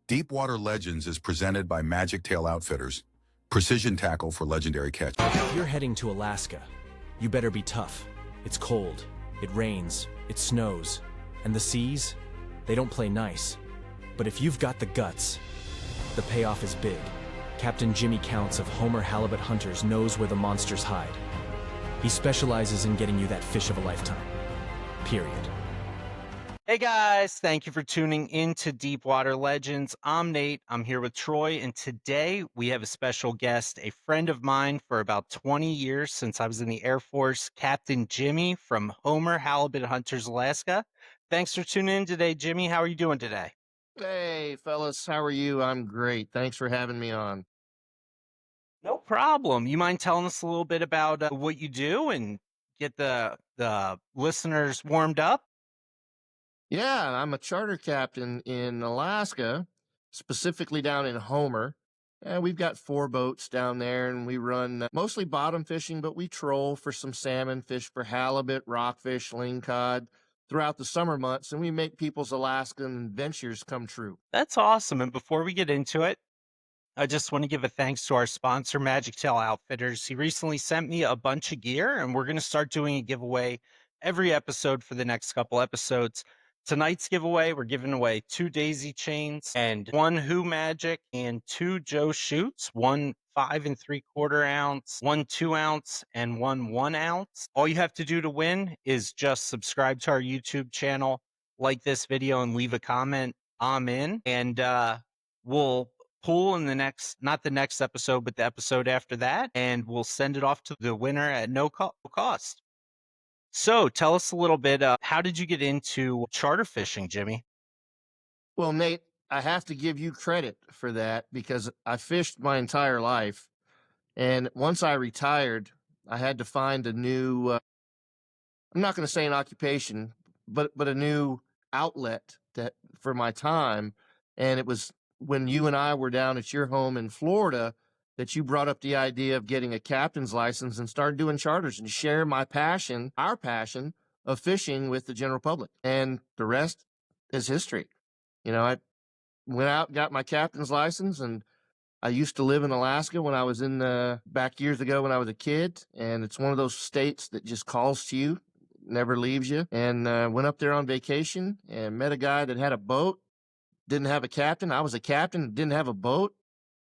Deepwater Legends is presented by Magic Tail Outfitters. Precision tackle for legendary catch. If you're heading to Alaska, you better be tough. It's cold, it rains, it snows, and the seas, they don't play nice. But if you've got the guts, the payoff is big. Captain Jimmy Counts of Homer Halibut Hunters knows where the monsters hide. He specializes in getting you that fish of a lifetime. Period. Hey guys, thank you for tuning in to Deepwater Legends. I'm Nate. I'm here with Troy, and today we have a special guest, a friend of mine for about 20 years since I was in the Air Force, Captain Jimmy from Homer Halibut Hunters, Alaska. Thanks for tuning in today, Jimmy. How are you doing today? Hey, fellas, how are you? I'm great. Thanks for having me on. No problem. You mind telling us a little bit about what you do and get the listeners warmed up? Yeah, I'm a charter captain in Alaska, specifically down in Homer. And we've got 4 boats down there, and we run mostly bottom fishing, but we troll for some salmon, fish for halibut, rockfish, lingcod throughout the summer months, and we make people's Alaskan adventures come true. That's awesome. And before we get into it, I just want to give a thanks to our sponsor, Magic Tail Outfitters. He recently sent me a bunch of gear, and we're going to start doing a giveaway every episode for the next couple episodes. Tonight's giveaway, we're giving away 2 daisy chains and 1 Who Magic and 2 Joe Shoots, 1 5 3/4 ounce, 1 2 ounce, and 1 1 ounce. All you have to do to win is just subscribe to our YouTube channel, like this video, and leave a comment. I'm in, and we'll pull in the next, not the next episode, but the episode after that, and we'll send it off to the winner at no cost. So tell us a little bit, how did you get into charter fishing, Jimmy? Well, Nate, I have to give you credit for that because I fished my entire life. And once I retired, I had to find a new, I'm not going to say an occupation, but a new outlet for my time. And it was when you and I were down at your home in Florida that you brought up the idea of getting a captain's license and started doing charters and share my passion, our passion of fishing with the general public. And the rest is history. I went out and got my captain's license, and I used to live in Alaska when I was in the back years ago when I was a kid, and it's one of those states that just calls to you, never leaves you. And went up there on vacation and met a guy that had a boat, didn't have a captain. I was a captain, didn't have a boat.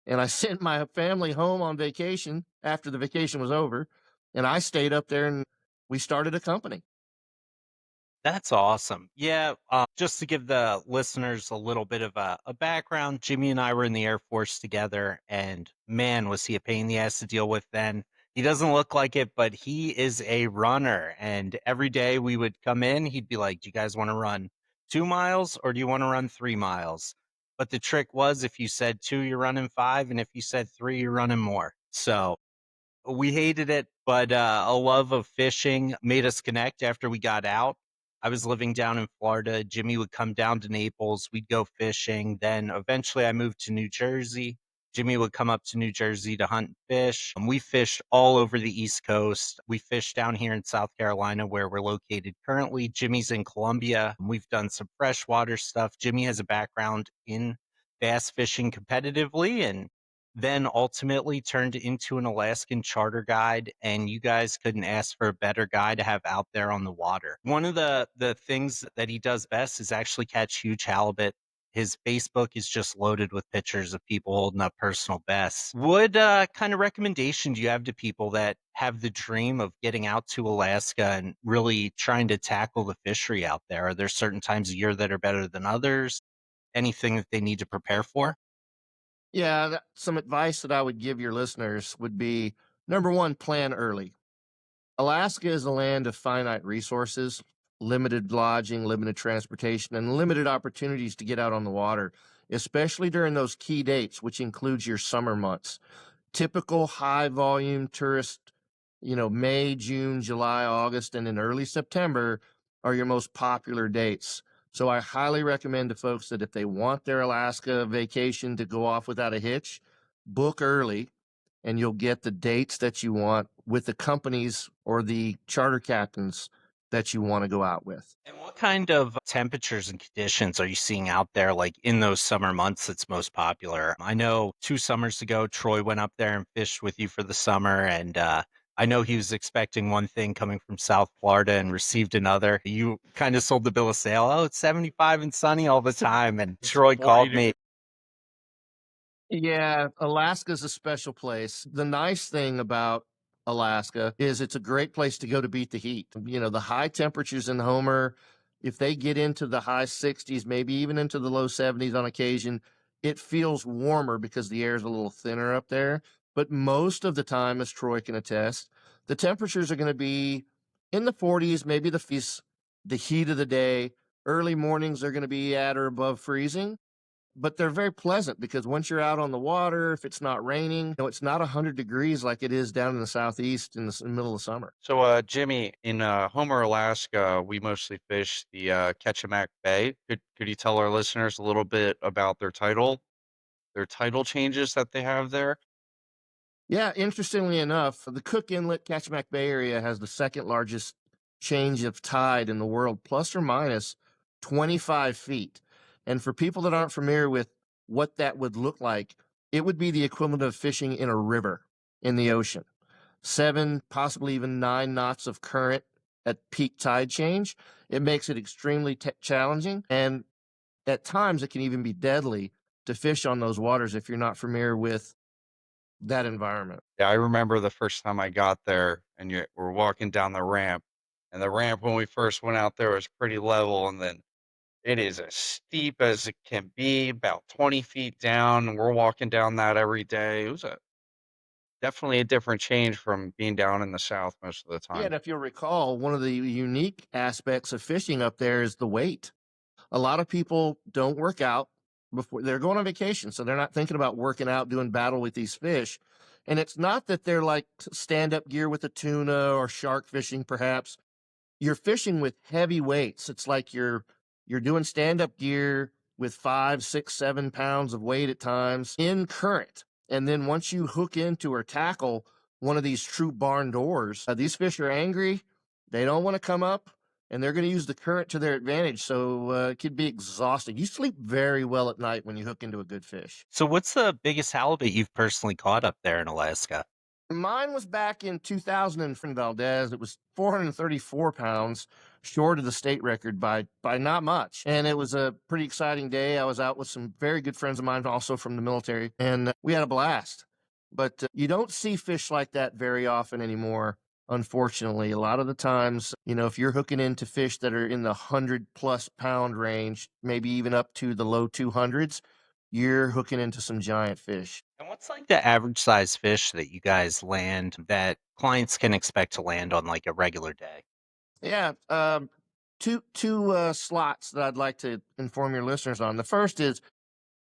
And I sent my family home on vacation after the vacation was over, and I stayed up there and we started a company. That's awesome. Yeah, just to give the listeners a little bit of a background, Jimmy and I were in the Air Force together, and man, was he a pain in the ass to deal with then. He doesn't look like it, but he is a runner. And every day we would come in, he'd be like, "Do you guys want to run 2 miles or do you want to run 3 miles?" But the trick was if you said 2, you're running 5, and if you said 3, you're running more. So we hated it, but a love of fishing made us connect after we got out. I was living down in Florida. Jimmy would come down to Naples. We'd go fishing. Then eventually I moved to New Jersey. Jimmy would come up to New Jersey to hunt and fish. We fished all over the East Coast. We fished down here in South Carolina where we're located currently. Jimmy's in Columbia. We've done some freshwater stuff. Jimmy has a background in bass fishing competitively, and then ultimately turned into an Alaskan charter guide, and you guys couldn't ask for a better guy to have out there on the water. One of the things that he does best is actually catch huge halibut. His Facebook is just loaded with pictures of people holding up personal bests. What kind of recommendation do you have to people that have the dream of getting out to Alaska and really trying to tackle the fishery out there? Are there certain times of year that are better than others? Anything that they need to prepare for? Yeah, some advice that I would give your listeners would be number one, plan early. Alaska is a land of finite resources, limited lodging, limited transportation, and limited opportunities to get out on the water, especially during those key dates, which includes your summer months. Typical high volume tourist, May, June, July, August, and in early September are your most popular dates. So I highly recommend to folks that if they want their Alaska vacation to go off without a hitch, book early and you'll get the dates that you want with the companies or the charter captains that you want to go out with. And What kind of temperatures and conditions are you seeing out there, like in those summer months that's most popular? I know 2 summers ago, Troy went up there and fished with you for the summer, and I know he was expecting one thing coming from South Florida and received another. You kind of sold the bill of sale. Oh, it's 75 and sunny all the time. And Troy 40 called me. Yeah, Alaska's a special place. The nice thing about Alaska is it's a great place to go to beat the heat. You know, the high temperatures in Homer, if they get into the high 60s, maybe even into the low 70s on occasion, it feels warmer because the air is a little thinner up there. But most of the time, as Troy can attest, the temperatures are going to be in the 40s, maybe the heat of the day. Early mornings are going to be at or above freezing, but they're very pleasant because once you're out on the water, if it's not raining, it's not 100 degrees like it is down in the southeast in the middle of summer. So, Jimmy, in Homer, Alaska, we mostly fish the Ketchimack Bay. Could you tell our listeners a little bit about their title changes that they have there? Yeah, interestingly enough, the Cook Inlet Kachemak Bay area has the second largest change of tide in the world, plus or minus 25 feet. And for people that aren't familiar with what that would look like, it would be the equivalent of fishing in a river in the ocean. 7, possibly even 9 knots of current at peak tide change. It makes it extremely challenging. And at times, it can even be deadly to fish on those waters if you're not familiar with that environment. Yeah, I remember the first time I got there, and we're walking down the ramp, and the ramp when we first went out there was pretty level, and then it is as steep as it can be, about 20 feet down. And we're walking down that every day. It was definitely a different change from being down in the south most of the Yeah, time. and if you'll recall, one of the unique aspects of fishing up there is the weight. A lot of people don't work out before they're going on vacation, so they're not thinking about working out, doing battle with these fish. And it's not that they're like stand-up gear with a tuna or shark fishing, perhaps. You're fishing with heavy weights. It's like you're doing stand-up gear with 5, 6, 7 pounds of weight at times in current. And then once you hook into or tackle one of these true barn doors, these fish are angry. They don't want to come up, and they're going to use the current to their advantage. So it could be exhausting. You sleep very well at night when you hook into a good fish. So, what's the biggest halibut you've personally caught up there in Alaska? Mine was back in 2000 in Valdez. It was 434 pounds, short of the state record by not much. And it was a pretty exciting day. I was out with some very good friends of mine, also from the military, and we had a blast. But you don't see fish like that very often anymore, unfortunately. A lot of the times, if you're hooking into fish that are in the 100+ pound range, maybe even up to the low 200s, you're hooking into some giant fish. And what's like the average size fish that you guys land that clients can expect to land on like a regular day? Yeah, two slots that I'd like to inform your listeners on. The first is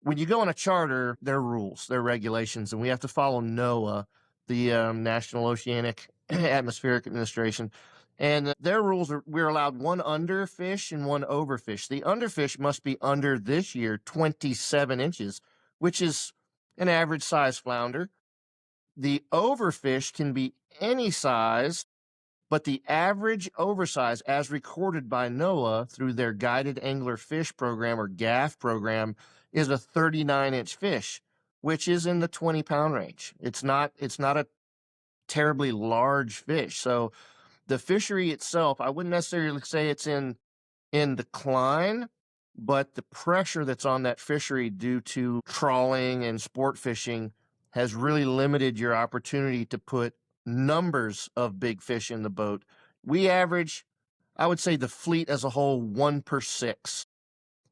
when you go on a charter, there are rules, there are regulations, and we have to follow NOAA, the National Oceanic Atmospheric Administration. And their rules are we're allowed one underfish and one overfish. The underfish must be under this year 27 inches, which is an average size flounder. The overfish can be any size, but the average oversize, as recorded by NOAA through their Guided Angler Fish Program or GAF program, is a 39-inch fish, which is in the 20-pound range. It's not a terribly large fish. So the fishery itself, I wouldn't necessarily say it's in decline, but the pressure that's on that fishery due to trawling and sport fishing has really limited your opportunity to put numbers of big fish in the boat. We average, I would say, the fleet as a whole, 1 per 6.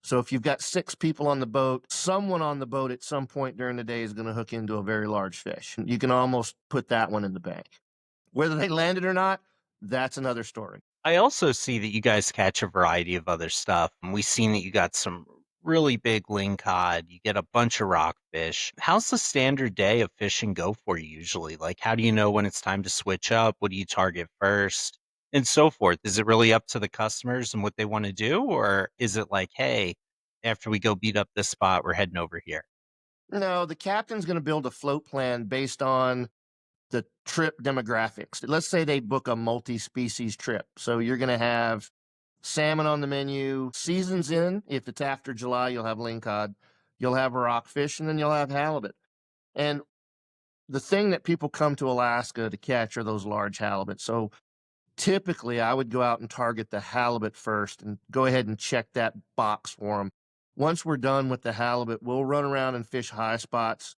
So if you've got 6 people on the boat, someone on the boat at some point during the day is going to hook into a very large fish. You can almost put that one in the bank. Whether they land it or not, that's another story. I also see that you guys catch a variety of other stuff. And we've seen that you got some really big lingcod. You get a bunch of rockfish. How's the standard day of fishing go for you usually? Like, how do you know when it's time to switch up? What do you target first? And so forth. Is it really up to the customers and what they want to do? Or is it like, hey, after we go beat up this spot, we're heading over here? No, the captain's going to build a float plan based on the trip demographics. Let's say they book a multi-species trip. So you're going to have salmon on the menu. Seasons in, if it's after July, you'll have lingcod, you'll have rockfish, and then you'll have halibut. And the thing that people come to Alaska to catch are those large halibut. So typically, I would go out and target the halibut first and go ahead and check that box for them. Once we're done with the halibut, we'll run around and fish high spots,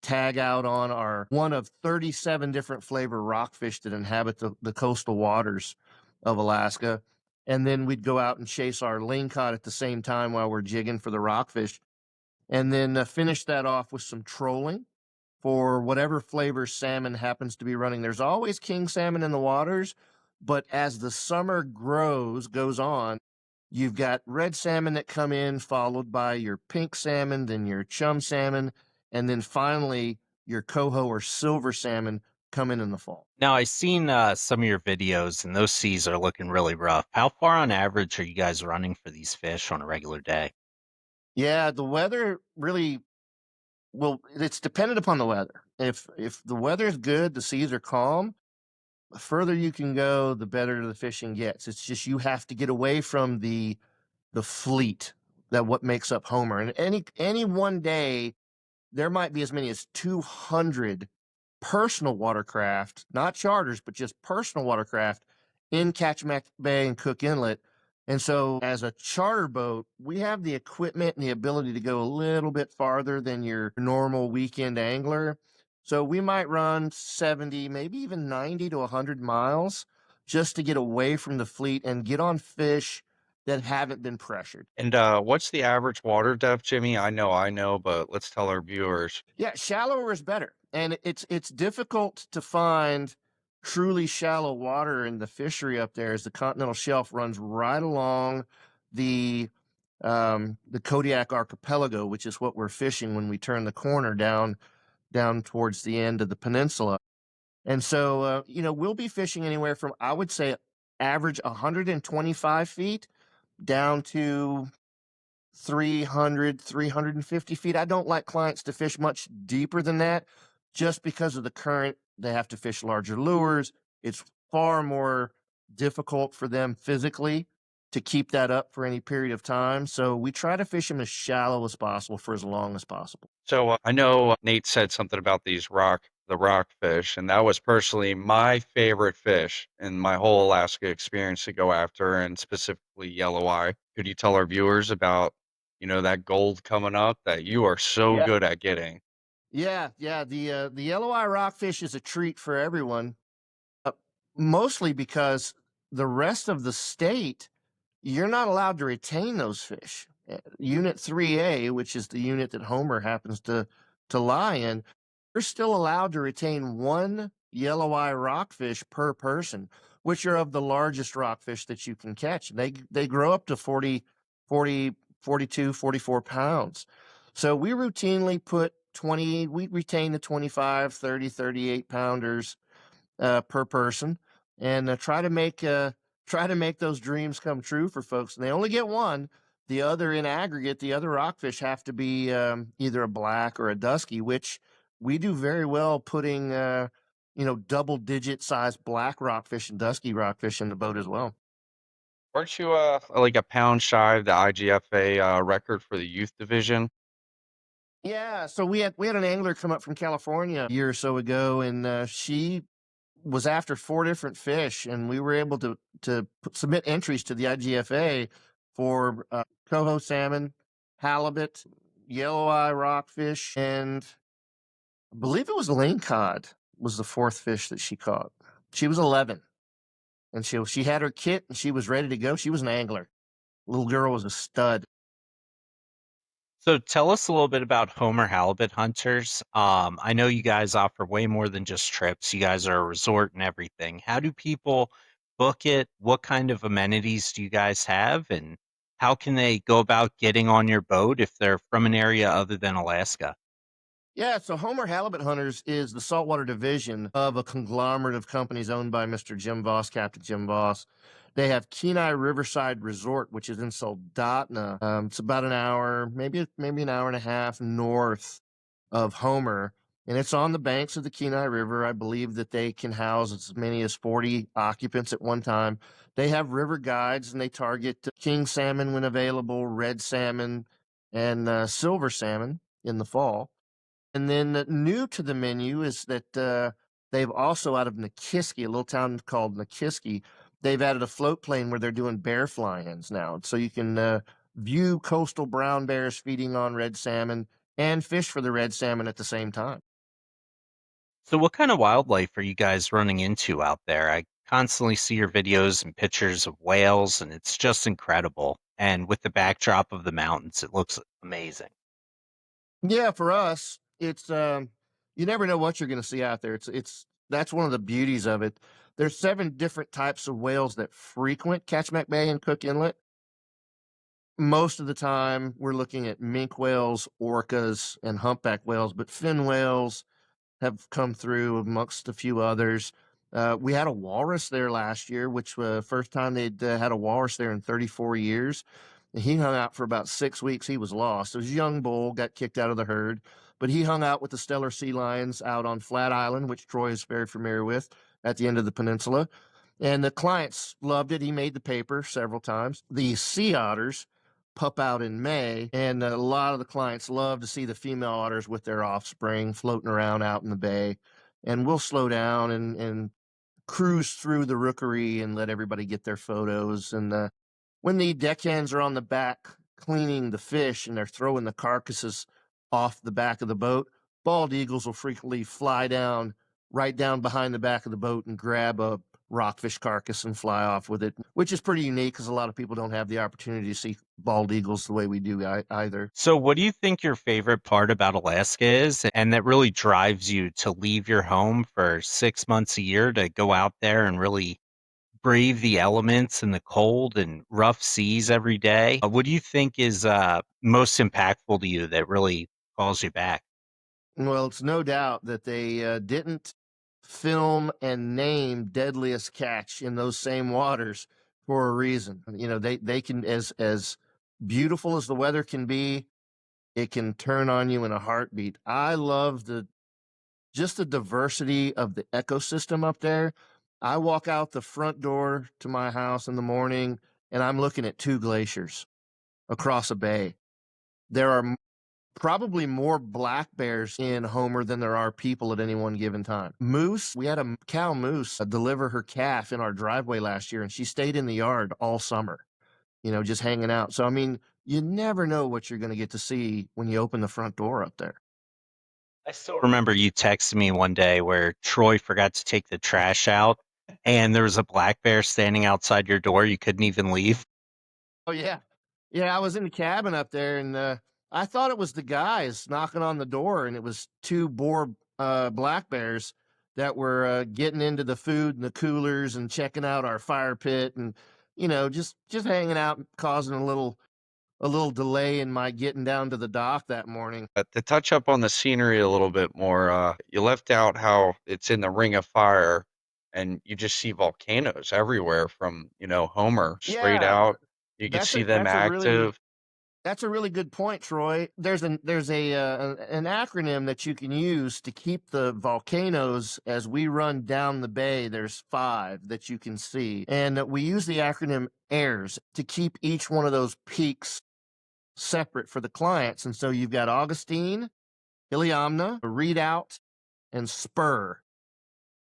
tag out on our one of 37 different flavor rockfish that inhabit the coastal waters of Alaska. And then we'd go out and chase our lingcod at the same time while we're jigging for the rockfish. And then finish that off with some trolling for whatever flavor salmon happens to be running. There's always king salmon in the waters, but as the summer goes on, you've got red salmon that come in, followed by your pink salmon, then your chum salmon, and then finally your coho or silver salmon come in the fall. Now, I've seen some of your videos, and those seas are looking really rough. How far on average are you guys running for these fish on a regular day? Yeah, the weather really well, it's dependent upon the weather. If the weather's good, the seas are calm, the further you can go, the better the fishing gets. It's just you have to get away from the fleet that what makes up Homer. And any one day, there might be as many as 200 personal watercraft, not charters, but just personal watercraft in Kachemak Bay and Cook Inlet. And so, as a charter boat, we have the equipment and the ability to go a little bit farther than your normal weekend angler. So, we might run 70, maybe even 90 to 100 miles just to get away from the fleet and get on fish that haven't been pressured. And what's the average water depth, Jimmy? I know, but let's tell our viewers. Yeah, shallower is better, and it's difficult to find truly shallow water in the fishery up there, as the continental shelf runs right along the Kodiak Archipelago, which is what we're fishing when we turn the corner down towards the end of the peninsula. And so, we'll be fishing anywhere from, I would say, average 125 feet down to 300, 350 feet. I don't like clients to fish much deeper than that just because of the current. They have to fish larger lures. It's far more difficult for them physically to keep that up for any period of time. So we try to fish them as shallow as possible for as long as possible. So I know Nate said something about the rockfish, and that was personally my favorite fish in my whole Alaska experience to go after, and specifically yellow eye. Could you tell our viewers about, that gold coming up that you are so Yeah. good at getting? Yeah. The yellow eye rockfish is a treat for everyone, uh, mostly because the rest of the state, you're not allowed to retain those fish. Unit 3A, which is the unit that Homer happens to lie in, you're still allowed to retain one yellow eye rockfish per person, which are of the largest rockfish that you can catch. They grow up to 40, 42, 44 pounds. So we routinely put we retain the 25, 30, 38 pounders per person, and try to make those dreams come true for folks. And they only get one. The other, in aggregate, the other rockfish have to be either a black or a dusky, which we do very well putting double digit size black rockfish and dusky rockfish in the boat as well. Weren't you like a pound shy of the IGFA record for the youth division? Yeah, so we had an angler come up from California a year or so ago, and she was after four different fish, and we were able to submit entries to the IGFA for coho salmon, halibut, yellow eye rockfish, and I believe it was lingcod was the fourth fish that she caught. She was 11, and she had her kit, and she was ready to go. She was an angler. Little girl was a stud. So tell us a little bit about Homer Halibut Hunters. I know you guys offer way more than just trips. You guys are a resort and everything. How do people book it? What kind of amenities do you guys have? And how can they go about getting on your boat if they're from an area other than Alaska? Yeah, so Homer Halibut Hunters is the saltwater division of a conglomerate of companies owned by Mr. Jim Voss, Captain Jim Voss. They have Kenai Riverside Resort, which is in Soldotna. It's about an hour, maybe an hour and a half north of Homer. and it's on the banks of the Kenai River. I believe that they can house as many as 40 occupants at one time. They have river guides, and they target king salmon when available, red salmon, and silver salmon in the fall. And then new to the menu is that they've also, out of Nikiski, a little town called Nikiski, they've added a float plane where they're doing bear fly-ins now. So you can view coastal brown bears feeding on red salmon and fish for the red salmon at the same time. So, what kind of wildlife are you guys running into out there? I constantly see your videos and pictures of whales, and it's just incredible. And with the backdrop of the mountains, it looks amazing. Yeah, for us, it's you never know what you're going to see out there. It's that's one of the beauties of it. There's 7 different types of whales that frequent Ketchikan Bay and Cook Inlet. Most of the time, we're looking at minke whales, orcas, and humpback whales, but fin whales have come through amongst a few others. We had a walrus there last year, which first time they'd had a walrus there in 34 years. And he hung out for about 6 weeks. He was lost. It was a young bull, got kicked out of the herd, but he hung out with the Steller sea lions out on Flat Island, which Troy is very familiar with, at the end of the peninsula. And the clients loved it. He made the paper several times. The sea otters pup out in May, and a lot of the clients love to see the female otters with their offspring floating around out in the bay. And we'll slow down and cruise through the rookery and let everybody get their photos. And when the deckhands are on the back cleaning the fish and they're throwing the carcasses off the back of the boat, bald eagles will frequently fly down right down behind the back of the boat and grab a rockfish carcass and fly off with it, which is pretty unique because a lot of people don't have the opportunity to see bald eagles the way we do either. So, what do you think your favorite part about Alaska is, and that really drives you to leave your home for 6 months a year to go out there and really brave the elements and the cold and rough seas every day? What do you think is most impactful to you that really calls you back? Well, it's no doubt that they didn't film and name Deadliest Catch in those same waters for a reason. You know, they can, as beautiful as the weather can be, it can turn on you in a heartbeat. I love the just the diversity of the ecosystem up there. I walk out the front door to my house in the morning and I'm looking at 2 glaciers across a bay. There are probably more black bears in Homer than there are people at any one given time. Moose, we had a cow moose deliver her calf in our driveway last year, and she stayed in the yard all summer, just hanging out. So, I mean, you never know what you're going to get to see when you open the front door up there. I still remember you texted me one day where Troy forgot to take the trash out, and there was a black bear standing outside your door. You couldn't even leave. Oh, yeah. Yeah, I was in the cabin up there, and I thought it was the guys knocking on the door, and it was 2 boar black bears that were getting into the food and the coolers and checking out our fire pit, and just hanging out and causing a little delay in my getting down to the dock that morning. To touch up on the scenery a little bit more, you left out how it's in the Ring of Fire, and you just see volcanoes everywhere from, Homer straight Yeah, out. You can that's see a them that's a really active. That's a really good point, Troy. There's an acronym that you can use to keep the volcanoes as we run down the bay. There's 5 that you can see, and we use the acronym AIRS to keep each one of those peaks separate for the clients. And so you've got Augustine, Iliamna, Redoubt, and Spur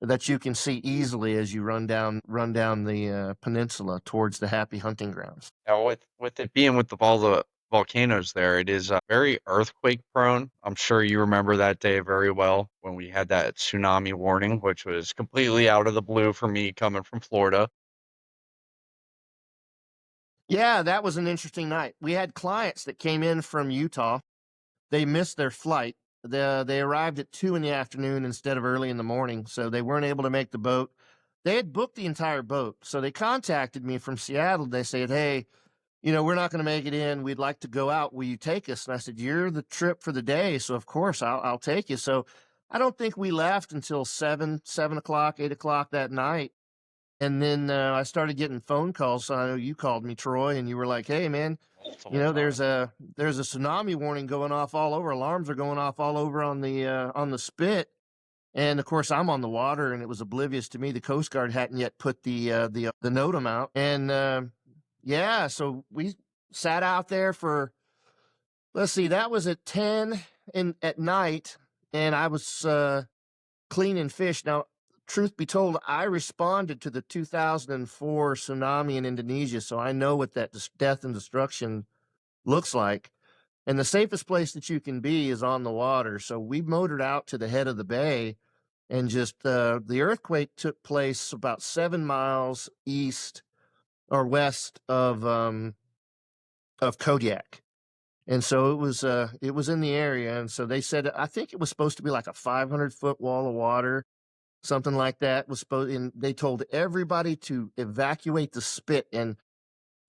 that you can see easily as you run down the peninsula towards the happy hunting grounds. Now, with it being with all the volcanoes there, it is very earthquake prone. I'm sure you remember that day very well when we had that tsunami warning, which was completely out of the blue for me coming from Florida. Yeah, that was an interesting night. We had clients that came in from Utah. They missed their flight. They arrived at 2 in the afternoon instead of early in the morning, so they weren't able to make the boat. They had booked the entire boat, so they contacted me from Seattle. They said, "Hey, we're not going to make it in. We'd like to go out. Will you take us?" And I said, "You're the trip for the day, so of course I'll take you." So I don't think we left until 7 o'clock, 8 o'clock that night. And then I started getting phone calls. So I know you called me, Troy, and you were like, "Hey, man, multiple You know, times. there's a tsunami warning going off all over. Alarms are going off all over on the spit. And of course, I'm on the water, and it was oblivious to me. The Coast Guard hadn't yet put the NOTAM out, and yeah, so we sat out there for, let's see, that was at 10 in at night, and I was cleaning fish. Now, truth be told, I responded to the 2004 tsunami in Indonesia, so I know what that death and destruction looks like. And the safest place that you can be is on the water. So we motored out to the head of the bay, and just the earthquake took place about 7 miles east or west of Kodiak. And so it was in the area. And so they said, I think it was supposed to be like a 500-foot wall of water, something like that was supposed, and they told everybody to evacuate the spit. And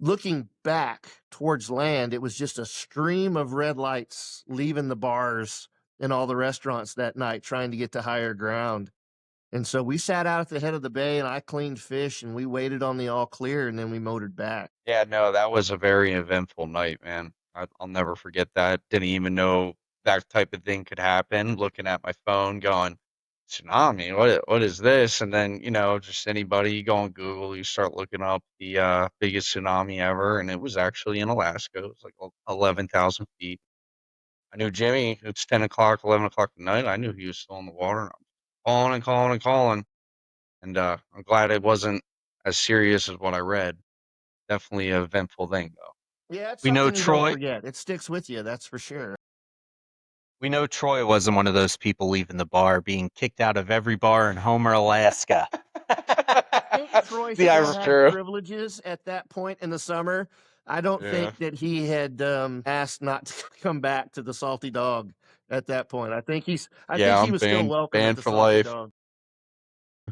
looking back towards land, it was just a stream of red lights leaving the bars and all the restaurants that night, trying to get to higher ground. And so we sat out at the head of the bay, and I cleaned fish, and we waited on the all clear, and then we motored back. Yeah, no, that was a very eventful night, man. I'll never forget that. Didn't even know that type of thing could happen. Looking at my phone, going, tsunami, what is this? And then, just anybody, you go on Google, you start looking up the biggest tsunami ever, and it was actually in Alaska. It was like 11,000 feet. I knew Jimmy, it's 10 o'clock, 11 o'clock at night. I knew he was still in the water. And I'm calling and calling and calling. And I'm glad it wasn't as serious as what I read. Definitely an eventful thing, though. Yeah, it's We know something you don't Troy. forget. It sticks with you, that's for sure. We know Troy wasn't one of those people leaving the bar, being kicked out of every bar in Homer, Alaska. I think Troy The still Irish had true. privileges at that point in the summer. I don't Yeah. think that he had asked not to come back to the Salty Dog at that point. I think he I'm was still welcome at banned the for Salty life. Dog.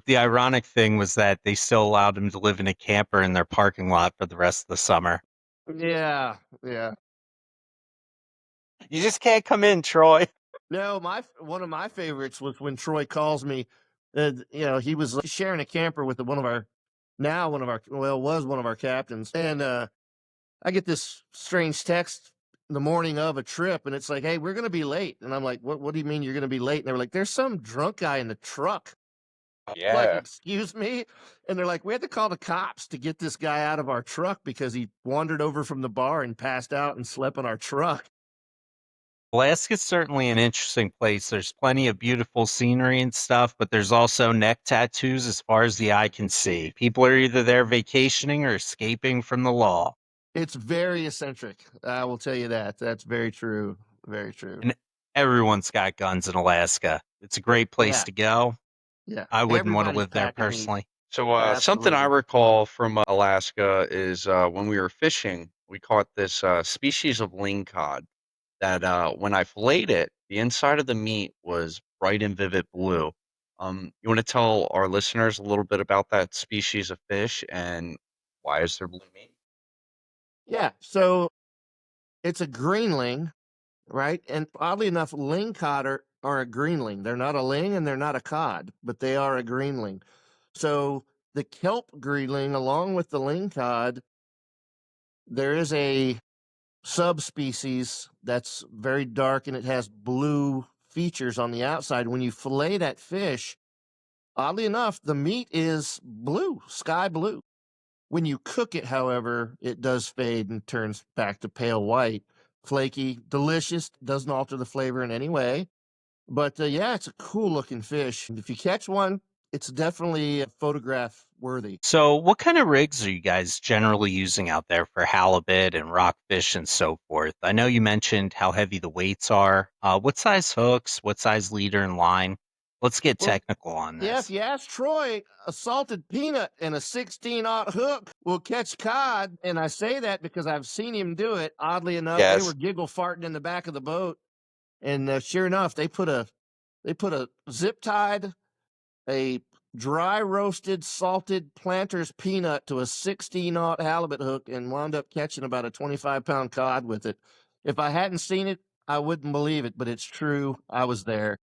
The ironic thing was that they still allowed him to live in a camper in their parking lot for the rest of the summer. Yeah, yeah. You just can't come in, Troy. No, one of my favorites was when Troy calls me. He was sharing a camper with one of our was one of our captains, and I get this strange text the morning of a trip, and it's like, "Hey, we're gonna be late," and I'm like, "What do you mean you're gonna be late?" And they were like, "There's some drunk guy in the truck." Like, Yeah. excuse me? And they're like, "We had to call the cops to get this guy out of our truck because he wandered over from the bar and passed out and slept in our truck." Alaska's certainly an interesting place. There's plenty of beautiful scenery and stuff, but there's also neck tattoos as far as the eye can see. People are either there vacationing or escaping from the law. It's very eccentric. I will tell you that. That's very true. Very true. And everyone's got guns in Alaska. It's a great place Yeah. to go. Yeah. I wouldn't want to Everybody's live there packing heat. personally. So something I Absolutely. recall from Alaska is when we were fishing, we caught this species of lingcod that when I filleted it, the inside of the meat was bright and vivid blue. You want to tell our listeners a little bit about that species of fish and why is there blue meat? Yeah. So it's a greenling, right? And oddly enough, lingcod are a greenling. They're not a ling and they're not a cod, but they are a greenling. So the kelp greenling, along with the lingcod, there is a subspecies that's very dark and it has blue features on the outside. When you fillet that fish, oddly enough, the meat is blue, sky blue. When you cook it, however, it does fade and turns back to pale white. Flaky, delicious, doesn't alter the flavor in any way. But yeah, it's a cool looking fish. If you catch one, it's definitely photograph worthy. So, what kind of rigs are you guys generally using out there for halibut and rockfish and so forth? I know you mentioned how heavy the weights are. What size hooks? What size leader and line? Let's get Well, technical on yeah, if this. you ask Troy, a salted peanut and a 16-aught hook will catch cod. And I say that because I've seen him do it. Oddly enough, they were Yes. giggle farting in the back of the boat. And sure enough, they put a zip tied, a dry roasted salted planter's peanut to a 16-aught halibut hook and wound up catching about a 25-pound cod with it. If I hadn't seen it, I wouldn't believe it, but it's true. I was there.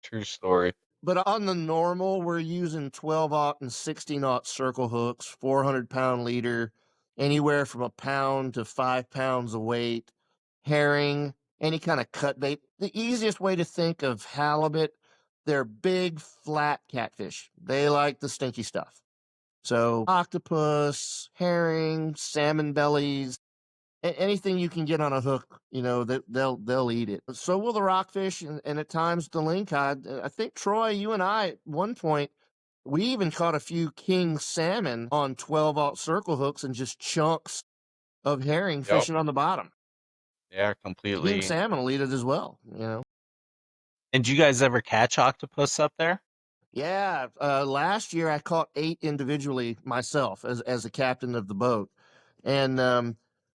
True story. But on the normal, we're using 12-aught and 16-aught circle hooks, 400-pound leader. anywhere from a pound to 5 pounds of weight. Herring, any kind of cut bait. The easiest way to think of halibut, they're big, flat catfish. They like the stinky stuff. So octopus, herring, salmon bellies, anything you can get on a hook, that they'll eat it. So will the rockfish and at times the lingcod. I think Troy, you and I at one point, we even caught a few king salmon on 12-aught circle hooks and just chunks of herring Yep. fishing on the bottom. Yeah, King completely. salmon will eat it as well. And do you guys ever catch octopus up there? Yeah, last year I caught 8 individually myself as a captain of the boat, and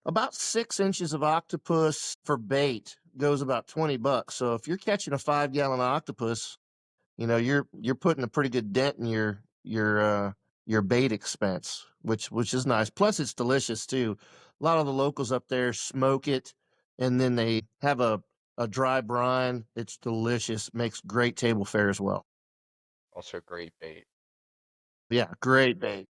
about 6 inches of octopus for bait goes about $20. So if you're catching a 5-gallon octopus, you're putting a pretty good dent in your bait expense, which is nice. Plus, it's delicious too. A lot of the locals up there smoke it, and then they have a dry brine. It's delicious. Makes great table fare as well. Also great bait. Yeah, great bait.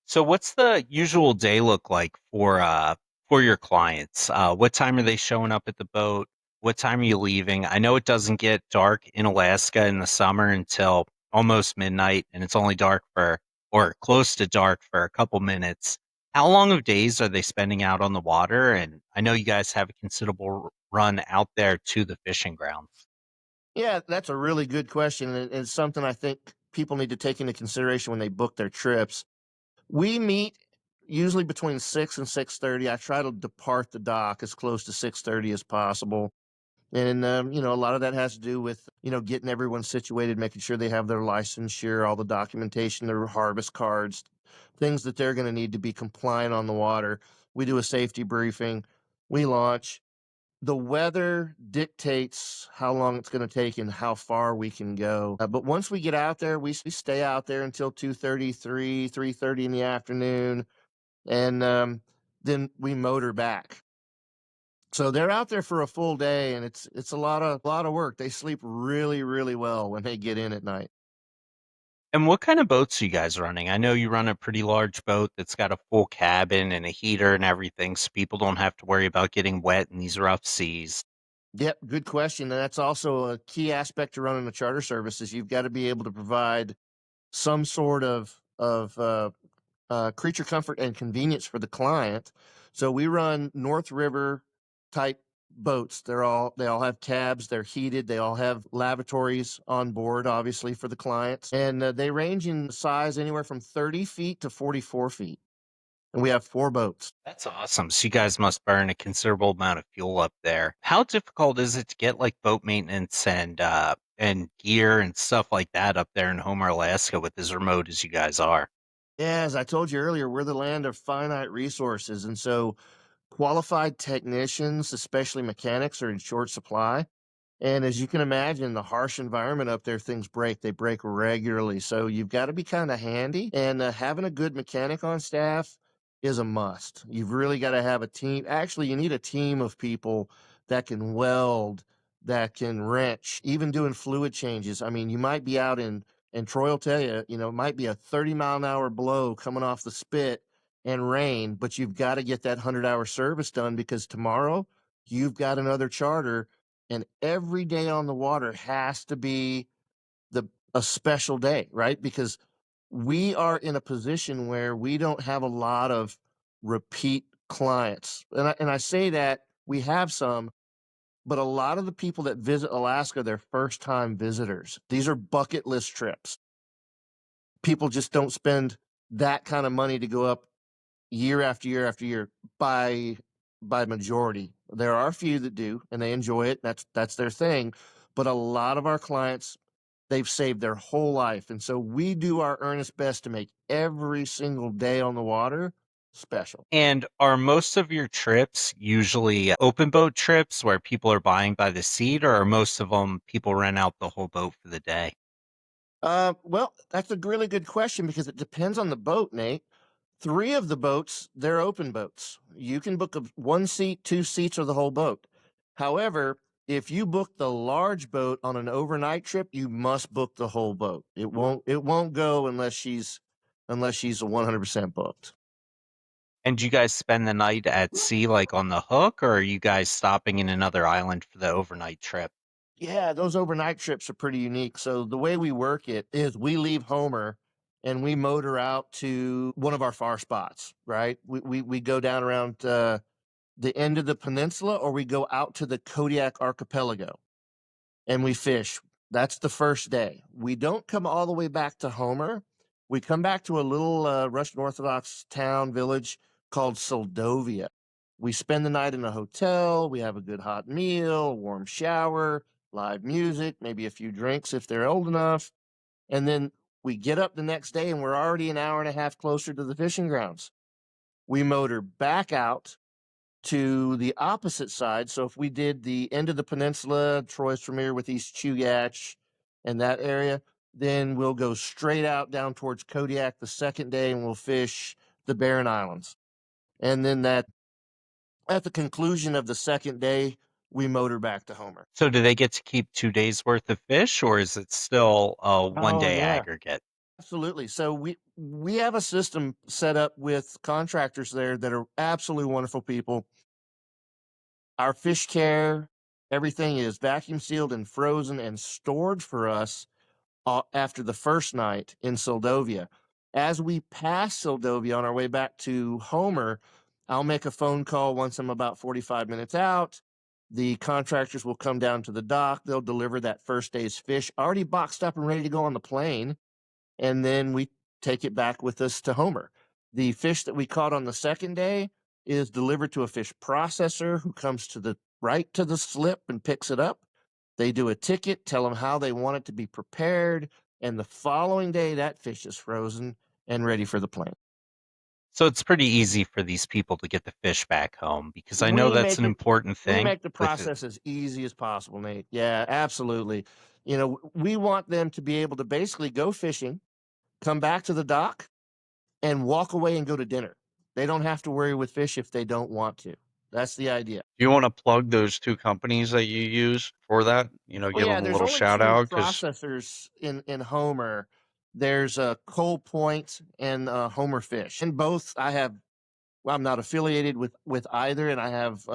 So what's the usual day look like for your clients? What time are they showing up at the boat? What time are you leaving? I know it doesn't get dark in Alaska in the summer until almost midnight, and it's only dark for or close to dark for a couple minutes. How long of days are they spending out on the water? And I know you guys have a considerable run out there to the fishing grounds. Yeah, that's a really good question, and it's something I think people need to take into consideration when they book their trips. We meet usually between 6 and 6:30. I try to depart the dock as close to 6:30 as possible. And a lot of that has to do with, getting everyone situated, making sure they have their licensure, all the documentation, their harvest cards, things that they're going to need to be compliant on the water. We do a safety briefing. We launch. The weather dictates how long it's going to take and how far we can go. But once we get out there, we stay out there until 2:33, 3:30 in the afternoon, and then we motor back. So they're out there for a full day, and it's a lot of work. They sleep really, really well when they get in at night. And what kind of boats are you guys running? I know you run a pretty large boat that's got a full cabin and a heater and everything, so people don't have to worry about getting wet in these rough seas. Yep, good question. And that's also a key aspect to running a charter service is you've got to be able to provide some sort of creature comfort and convenience for the client. So we run North River type boats. They all have cabs. They're heated. They all have lavatories on board, obviously for the clients, and they range in size anywhere from 30 feet to 44 feet. And we have 4 boats. That's awesome. So you guys must burn a considerable amount of fuel up there. How difficult is it to get like boat maintenance and gear and stuff like that up there in Homer, Alaska with as remote as you guys are? Yeah, as I told you earlier, we're the land of finite resources, and so qualified technicians, especially mechanics, are in short supply. And as you can imagine, the harsh environment up there, things break. They break regularly. So you've got to be kind of handy. And having a good mechanic on staff is a must. You've really got to have a team. Actually, you need a team of people that can weld, that can wrench, even doing fluid changes. I mean, you might be out and Troy will tell you, it might be a 30-mile-an-hour blow coming off the spit and rain, but you've got to get that 100-hour service done because tomorrow you've got another charter and every day on the water has to be the a special day, right? Because we are in a position where we don't have a lot of repeat clients. And I say that we have some, but a lot of the people that visit Alaska, they're first time visitors. These are bucket list trips. People just don't spend that kind of money to go up year after year after year by majority. There are a few that do and they enjoy it. That's their thing. But a lot of our clients, they've saved their whole life. And so we do our earnest best to make every single day on the water special. And are most of your trips usually open boat trips where people are buying by the seat, or are most of them people rent out the whole boat for the day? Well, that's a really good question because it depends on the boat, Nate. 3 of the boats, they're open boats. You can book 1 seat, 2 seats, or the whole boat. However, if you book the large boat on an overnight trip, you must book the whole boat. It won't go unless she's 100% booked. And do you guys spend the night at sea, like on the hook, or are you guys stopping in another island for the overnight trip? Yeah, those overnight trips are pretty unique. So the way we work it is we leave Homer and we motor out to one of our far spots, right? We go down around the end of the peninsula, or we go out to the Kodiak archipelago and we fish. That's the first day. We don't come all the way back to Homer. We come back to a little Russian Orthodox town village called Soldovia. We spend the night in a hotel. We have a good hot meal, a warm shower, live music, maybe a few drinks if they're old enough. And then we get up the next day and we're already an hour and a half closer to the fishing grounds. We motor back out to the opposite side. So if we did the end of the peninsula, Troy's familiar with East Chugach and that area, then we'll go straight out down towards Kodiak the second day and we'll fish the Barren Islands. And then that at the conclusion of the second day, we motor back to Homer. So do they get to keep 2 days worth of fish, or is it still a one Oh day yeah, aggregate? absolutely. So we have a system set up with contractors there that are absolutely wonderful people. Our fish care, everything is vacuum sealed and frozen and stored for us after the first night in Soldovia. As we pass Soldovia on our way back to Homer, I'll make a phone call once I'm about 45 minutes out. The contractors will come down to the dock. They'll deliver that first day's fish already boxed up and ready to go on the plane. And then we take it back with us to Homer. The fish that we caught on the second day is delivered to a fish processor who comes to the right to the slip and picks it up. They do a ticket, tell them how they want it to be prepared, and the following day that fish is frozen and ready for the plane. So it's pretty easy for these people to get the fish back home, because I know We that's make an it important we thing make the with it. process as easy as possible, Nate. Yeah, absolutely. You know, we want them to be able to basically go fishing, come back to the dock, and walk away and go to dinner. They don't have to worry with fish if they don't want to. That's the idea. Do you wanna plug those 2 companies that you use for that? Well, Give yeah, them a there's little only shout two out because processors in Homer. There's a Coal Point and Homer Fish, and both I have. Well, I'm not affiliated with either, and I have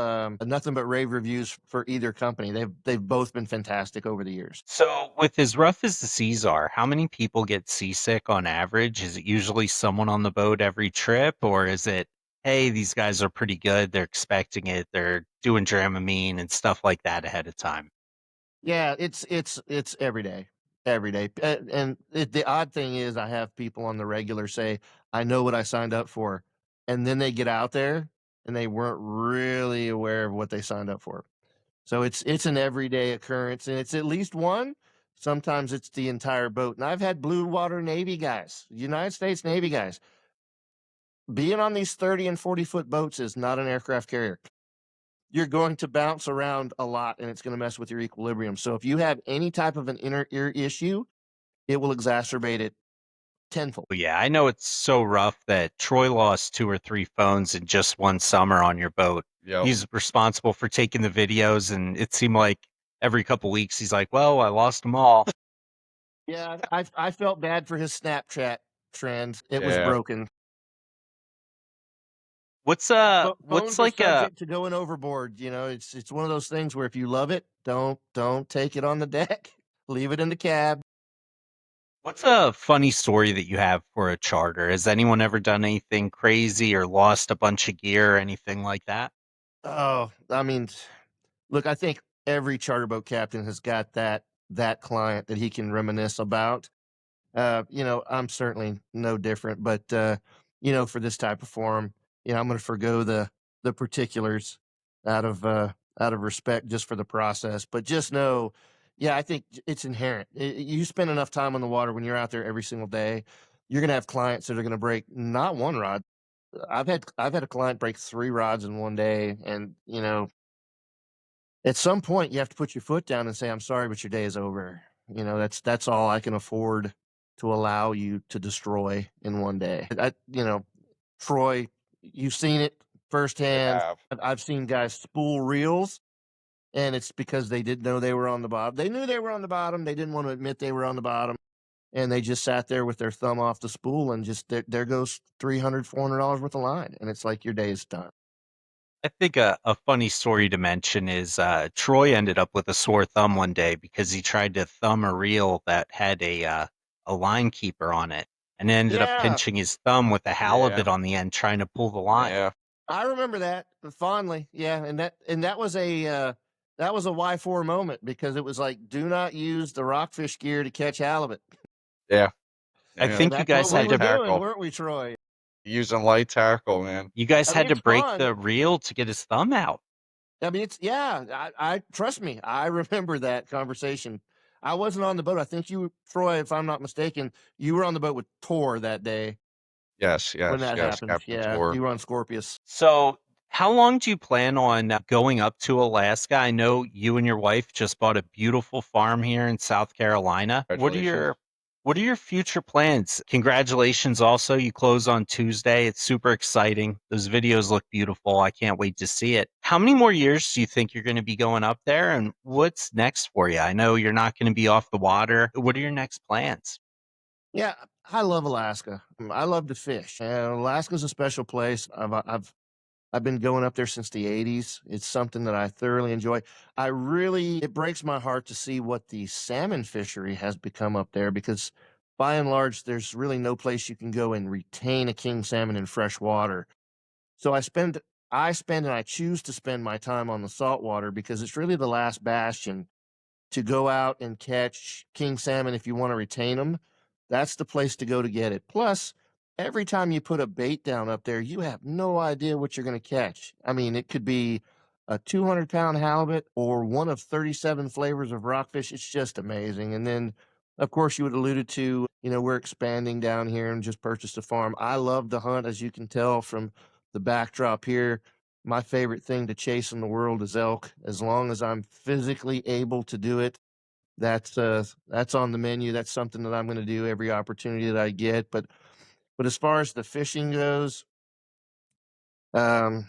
nothing but rave reviews for either company. They've both been fantastic over the years. So with as rough as the seas are, how many people get seasick on average? Is it usually someone on the boat every trip, or is it, hey, these guys are pretty good, they're expecting it, they're doing Dramamine and stuff like that ahead of time? Yeah, it's every day. And the odd thing is, I have people on the regular say, "I know what I signed up for," and then they get out there and they weren't really aware of what they signed up for. So it's an everyday occurrence, and it's at least one. Sometimes it's the entire boat. And I've had blue water Navy guys, United States Navy guys, being on these 30 and 40-foot boats is not an aircraft carrier. You're going to bounce around a lot and it's going to mess with your equilibrium. So if you have any type of an inner ear issue, it will exacerbate it tenfold. But yeah, I know it's so rough that Troy lost 2 or 3 phones in just one summer on your boat. Yep. He's responsible for taking the videos, and it seemed like every couple weeks he's like, "Well, I lost them all." Yeah, I felt bad for his Snapchat trend. It was Yeah. broken. What's Phones are like a subject to going overboard. You know, it's one of those things where if you love it, don't take it on the deck. Leave it in the cab. what's a funny story that you have for a charter? Has anyone ever done anything crazy or lost a bunch of gear or anything like that? Oh, I mean, look, I think every charter boat captain has got that client that he can reminisce about. You know, I'm certainly no different, but you know, for this type of forum, you know, I'm going to forgo the particulars out of out of respect just for the process. But just know, yeah, I think it's inherent. You spend enough time on the water when you're out there every single day, you're going to have clients that are going to break not one rod. I've had a client break 3 rods in one day, and you know, at some point you have to put your foot down and say, "I'm sorry, but your day is over." You know, that's all I can afford to allow you to destroy in one day. You know, Troy, you've seen it I firsthand. have. I've seen guys spool reels, and it's because they didn't know they were on the bottom. They knew they were on the bottom. They didn't want to admit they were on the bottom. and they just sat there with their thumb off the spool, and just there goes $300, $400 worth of line, and it's like your day is done. I think a funny story to mention is Troy ended up with a sore thumb one day because he tried to thumb a reel that had a line keeper on it, and ended up Yeah, pinching his thumb with a Yeah. halibut on the end trying to pull the line. Yeah. I remember that fondly. Yeah, and that was a Y4 moment, because it was like, do not use the rockfish gear to catch halibut. Yeah. I Yeah. think you That's what guys we Light had were to doing, tackle. weren't we, Troy? Using light tackle, man. you guys I mean, had to it's break fun. the reel to get his thumb out. I mean, it's yeah. I trust me. I remember that conversation. I wasn't on the boat. I think you, Troy, if I'm not mistaken, you were on the boat with Tor that day Yes, when yes, that yes, happened. Captain Yeah, Tor. you were on Scorpius. So, how long do you plan on going up to Alaska? I know you and your wife just bought a beautiful farm here in South Carolina. Congratulations. What are your future plans? Congratulations also. You close on Tuesday. It's super exciting. Those videos look beautiful. I can't wait to see it. How many more years do you think you're going to be going up there, and what's next for you? I know you're not going to be off the water. What are your next plans? Yeah, I love Alaska. I love to fish. And Alaska's a special place. I've been going up there since the '80s. It's something that I thoroughly enjoy. It breaks my heart to see what the salmon fishery has become up there, because by and large, there's really no place you can go and retain a king salmon in fresh water. So I choose to spend my time on the saltwater, because it's really the last bastion to go out and catch king salmon. If you want to retain them, that's the place to go to get it. Plus, every time you put a bait down up there, you have no idea what you're going to catch. I mean, it could be a 200-pound halibut or one of 37 flavors of rockfish. It's just amazing. And then, of course, you had alluded to, we're expanding down here and just purchased a farm. I love to hunt, as you can tell from the backdrop here. My favorite thing to chase in the world is elk. As long as I'm physically able to do it, that's on the menu. That's something that I'm going to do every opportunity that I get. But as far as the fishing goes, um,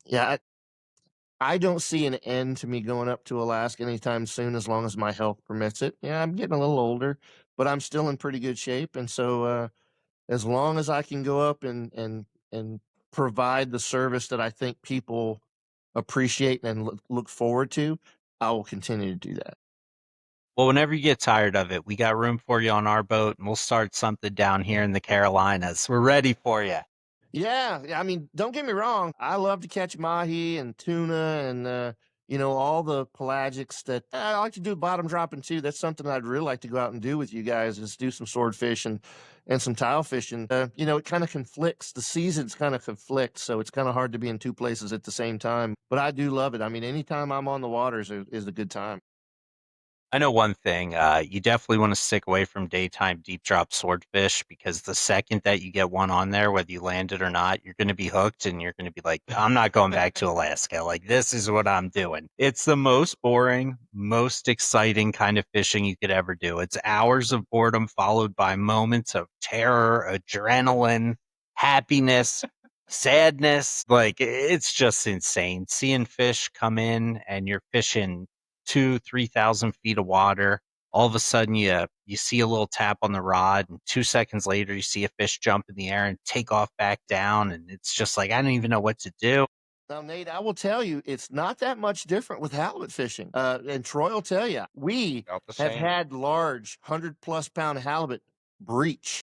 yeah, I don't see an end to me going up to Alaska anytime soon, as long as my health permits it. Yeah, I'm getting a little older, but I'm still in pretty good shape, and so as long as I can go up and provide the service that I think people appreciate and look forward to, I will continue to do that. Well, whenever you get tired of it, we got room for you on our boat, and we'll start something down here in the Carolinas. We're ready for you. Yeah, I mean, don't get me wrong. I love to catch mahi and tuna and all the pelagics that I like to do bottom dropping too. That's something I'd really like to go out and do with you guys, is do some swordfish and some tile fishing. It kind of conflicts. The seasons kind of conflict, so it's kind of hard to be in two places at the same time. But I do love it. I mean, anytime I'm on the water is a good time. I know one thing, you definitely want to stick away from daytime deep drop swordfish, because the second that you get one on there, whether you land it or not, you're going to be hooked and you're going to be like, I'm not going back to Alaska. Like, this is what I'm doing. It's the most boring, most exciting kind of fishing you could ever do. It's hours of boredom followed by moments of terror, adrenaline, happiness, sadness. Like, it's just insane. Seeing fish come in and you're fishing 2,000 to 3,000 feet of water. All of a sudden, you see a little tap on the rod, and 2 seconds later, you see a fish jump in the air and take off back down, and it's just like I don't even know what to do. Now, Nate, I will tell you, it's not that much different with halibut fishing. And Troy will tell you, we About the have same. had large 100-plus-pound halibut breach,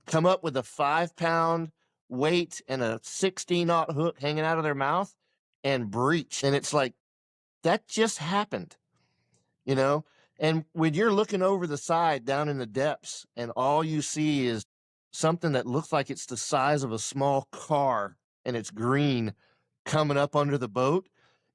come up with a 5-pound weight and a 16-aught hook hanging out of their mouth and breach. And it's like, that just happened, you know? And when you're looking over the side down in the depths and all you see is something that looks like it's the size of a small car and it's green coming up under the boat,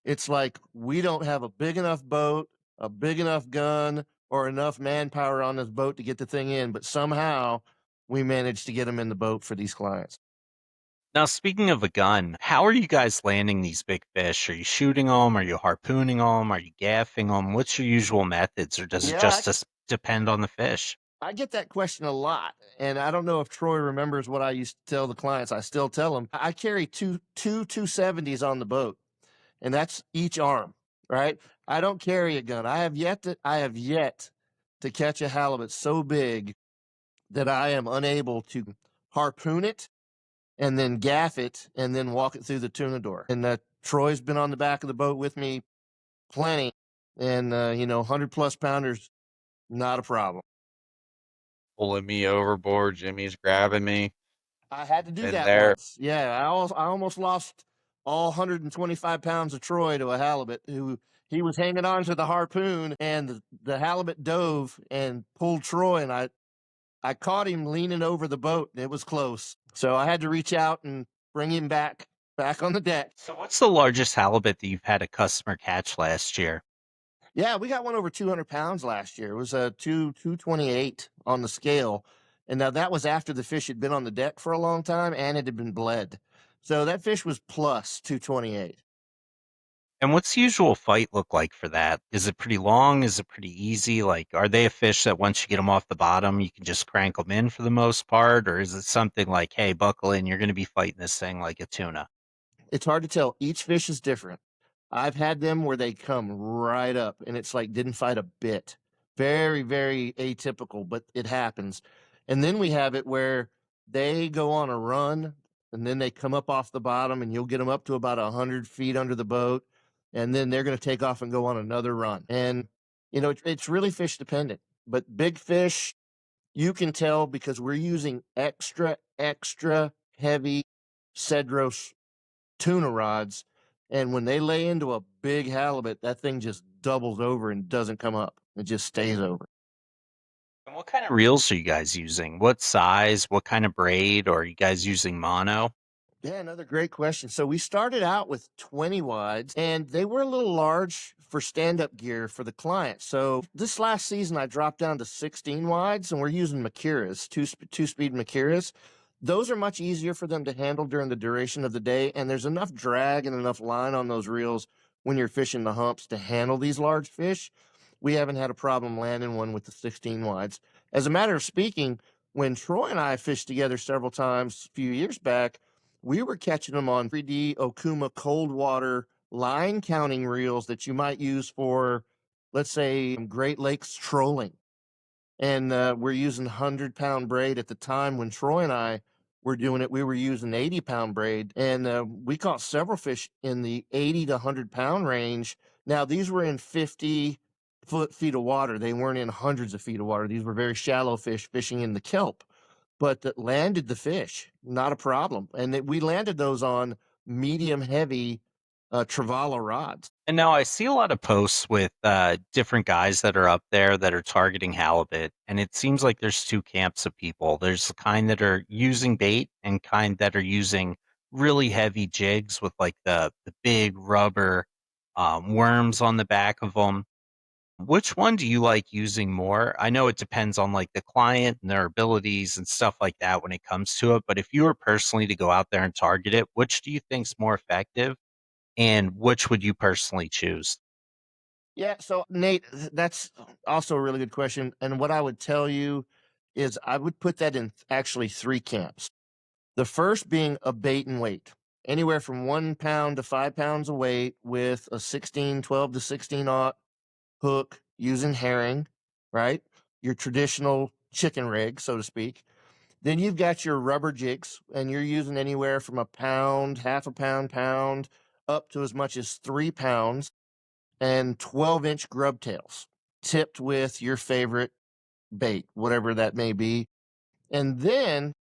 it's like we don't have a big enough boat, a big enough gun, or enough manpower on this boat to get the thing in, but somehow we managed to get them in the boat for these clients. Now, speaking of a gun, how are you guys landing these big fish? Are you shooting them? Are you harpooning them? Are you gaffing them? What's your usual methods, or does it Yeah, just depend on the fish? I get that question a lot, and I don't know if Troy remembers what I used to tell the clients. I still tell them I carry two 270s on the boat, and that's each arm, right? I don't carry a gun. I have yet to catch a halibut so big that I am unable to harpoon it and then gaff it and then walk it through the tuna door. And Troy's been on the back of the boat with me plenty. And, 100 plus pounders, not a problem. Pulling me overboard, Jimmy's grabbing me. I had to do And that there, once. Yeah, I almost lost all 125 pounds of Troy to a halibut who he was hanging on to the harpoon, and the halibut dove and pulled Troy, and I caught him leaning over the boat, and it was close. So I had to reach out and bring him back on the deck. So what's the largest halibut that you've had a customer catch last year? Yeah, we got one over 200 pounds last year. It was a 228 on the scale. And now that was after the fish had been on the deck for a long time and it had been bled. So that fish was plus 228. And what's the usual fight look like for that? Is it pretty long? Is it pretty easy? Like, are they a fish that once you get them off the bottom, you can just crank them in for the most part? Or is it something like, hey, buckle in, you're going to be fighting this thing like a tuna? It's hard to tell. Each fish is different. I've had them where they come right up and it's like didn't fight a bit. Very, very atypical, but it happens. And then we have it where they go on a run and then they come up off the bottom and you'll get them up to about 100 feet under the boat. And then they're going to take off and go on another run. And, it's really fish dependent. But big fish, you can tell because we're using extra, extra heavy Cedros tuna rods, and when they lay into a big halibut, that thing just doubles over and doesn't come up. It just stays over. And what kind of reels are you guys using? What size? What kind of braid? Or are you guys using mono? Yeah, another great question. So we started out with 20 wides, and they were a little large for stand-up gear for the client. So this last season, I dropped down to 16 wides, and we're using Makiras, two-speed Makiras. Those are much easier for them to handle during the duration of the day, and there's enough drag and enough line on those reels when you're fishing the humps to handle these large fish. We haven't had a problem landing one with the 16 wides. As a matter of speaking, when Troy and I fished together several times a few years back, we were catching them on 3D Okuma cold water line counting reels that you might use for, let's say, Great Lakes trolling. And we're using 100-pound braid at the time when Troy and I were doing it. We were using 80-pound braid, and we caught several fish in the 80 to 100-pound range. Now, these were in 50 feet of water. They weren't in hundreds of feet of water. These were very shallow fish fishing in the kelp, but that landed the fish, not a problem. And we landed those on medium heavy Travala rods. And now I see a lot of posts with different guys that are up there that are targeting halibut. And it seems like there's two camps of people. There's the kind that are using bait and kind that are using really heavy jigs with like the big rubber worms on the back of them. Which one do you like using more? I know it depends on like the client and their abilities and stuff like that when it comes to it. But if you were personally to go out there and target it, which do you think's more effective? And which would you personally choose? Yeah, so Nate, that's also a really good question. And what I would tell you is I would put that in actually three camps. The first being a bait and weight, anywhere from 1 pound to 5 pounds of weight with a 12 to 16 aught hook using herring, right? Your traditional chicken rig, so to speak. Then you've got your rubber jigs, and you're using anywhere from a pound, half a pound, pound, up to as much as 3 pounds, and 12-inch grub tails tipped with your favorite bait, whatever that may be. And then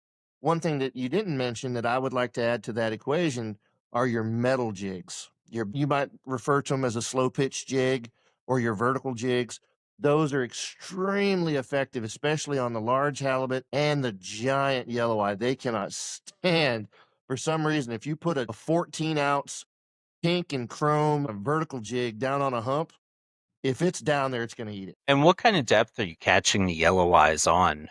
one thing that you didn't mention that I would like to add to that equation are your metal jigs. You might refer to them as a slow pitch jig or your vertical jigs. Those are extremely effective, especially on the large halibut and the giant yelloweye. They cannot stand, for some reason, if you put a 14-ounce pink and chrome vertical jig down on a hump, if it's down there, it's going to eat it. And what kind of depth are you catching the yellow eyes on?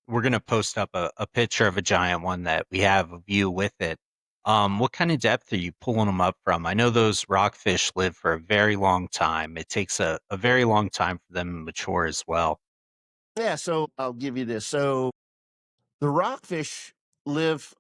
We're going to post up a picture of a giant one that we have a view with it. What kind of depth are you pulling them up from? I know those rockfish live for a very long time. It takes a very long time for them to mature as well. Yeah, so I'll give you this. So the rockfish live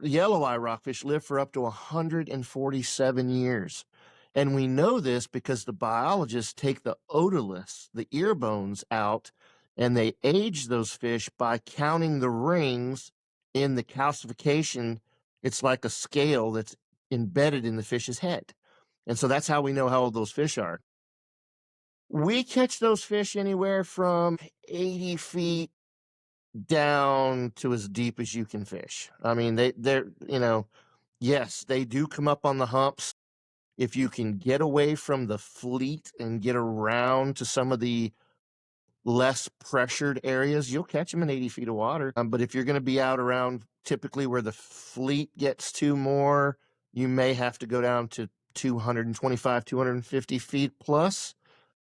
yellow eye rockfish live for up to 147 years. And we know this because the biologists take the otoliths, the ear bones out, And they age those fish by counting the rings in the calcification. It's like a scale that's embedded in the fish's head. And so that's how we know how old those fish are. We catch those fish anywhere from 80 feet down to as deep as you can fish. I mean, they're, yes, they do come up on the humps. If you can get away from the fleet and get around to some of the less pressured areas, you'll catch them in 80 feet of water. But if you're going to be out around typically where the fleet gets to more, you may have to go down to 225, 250 feet plus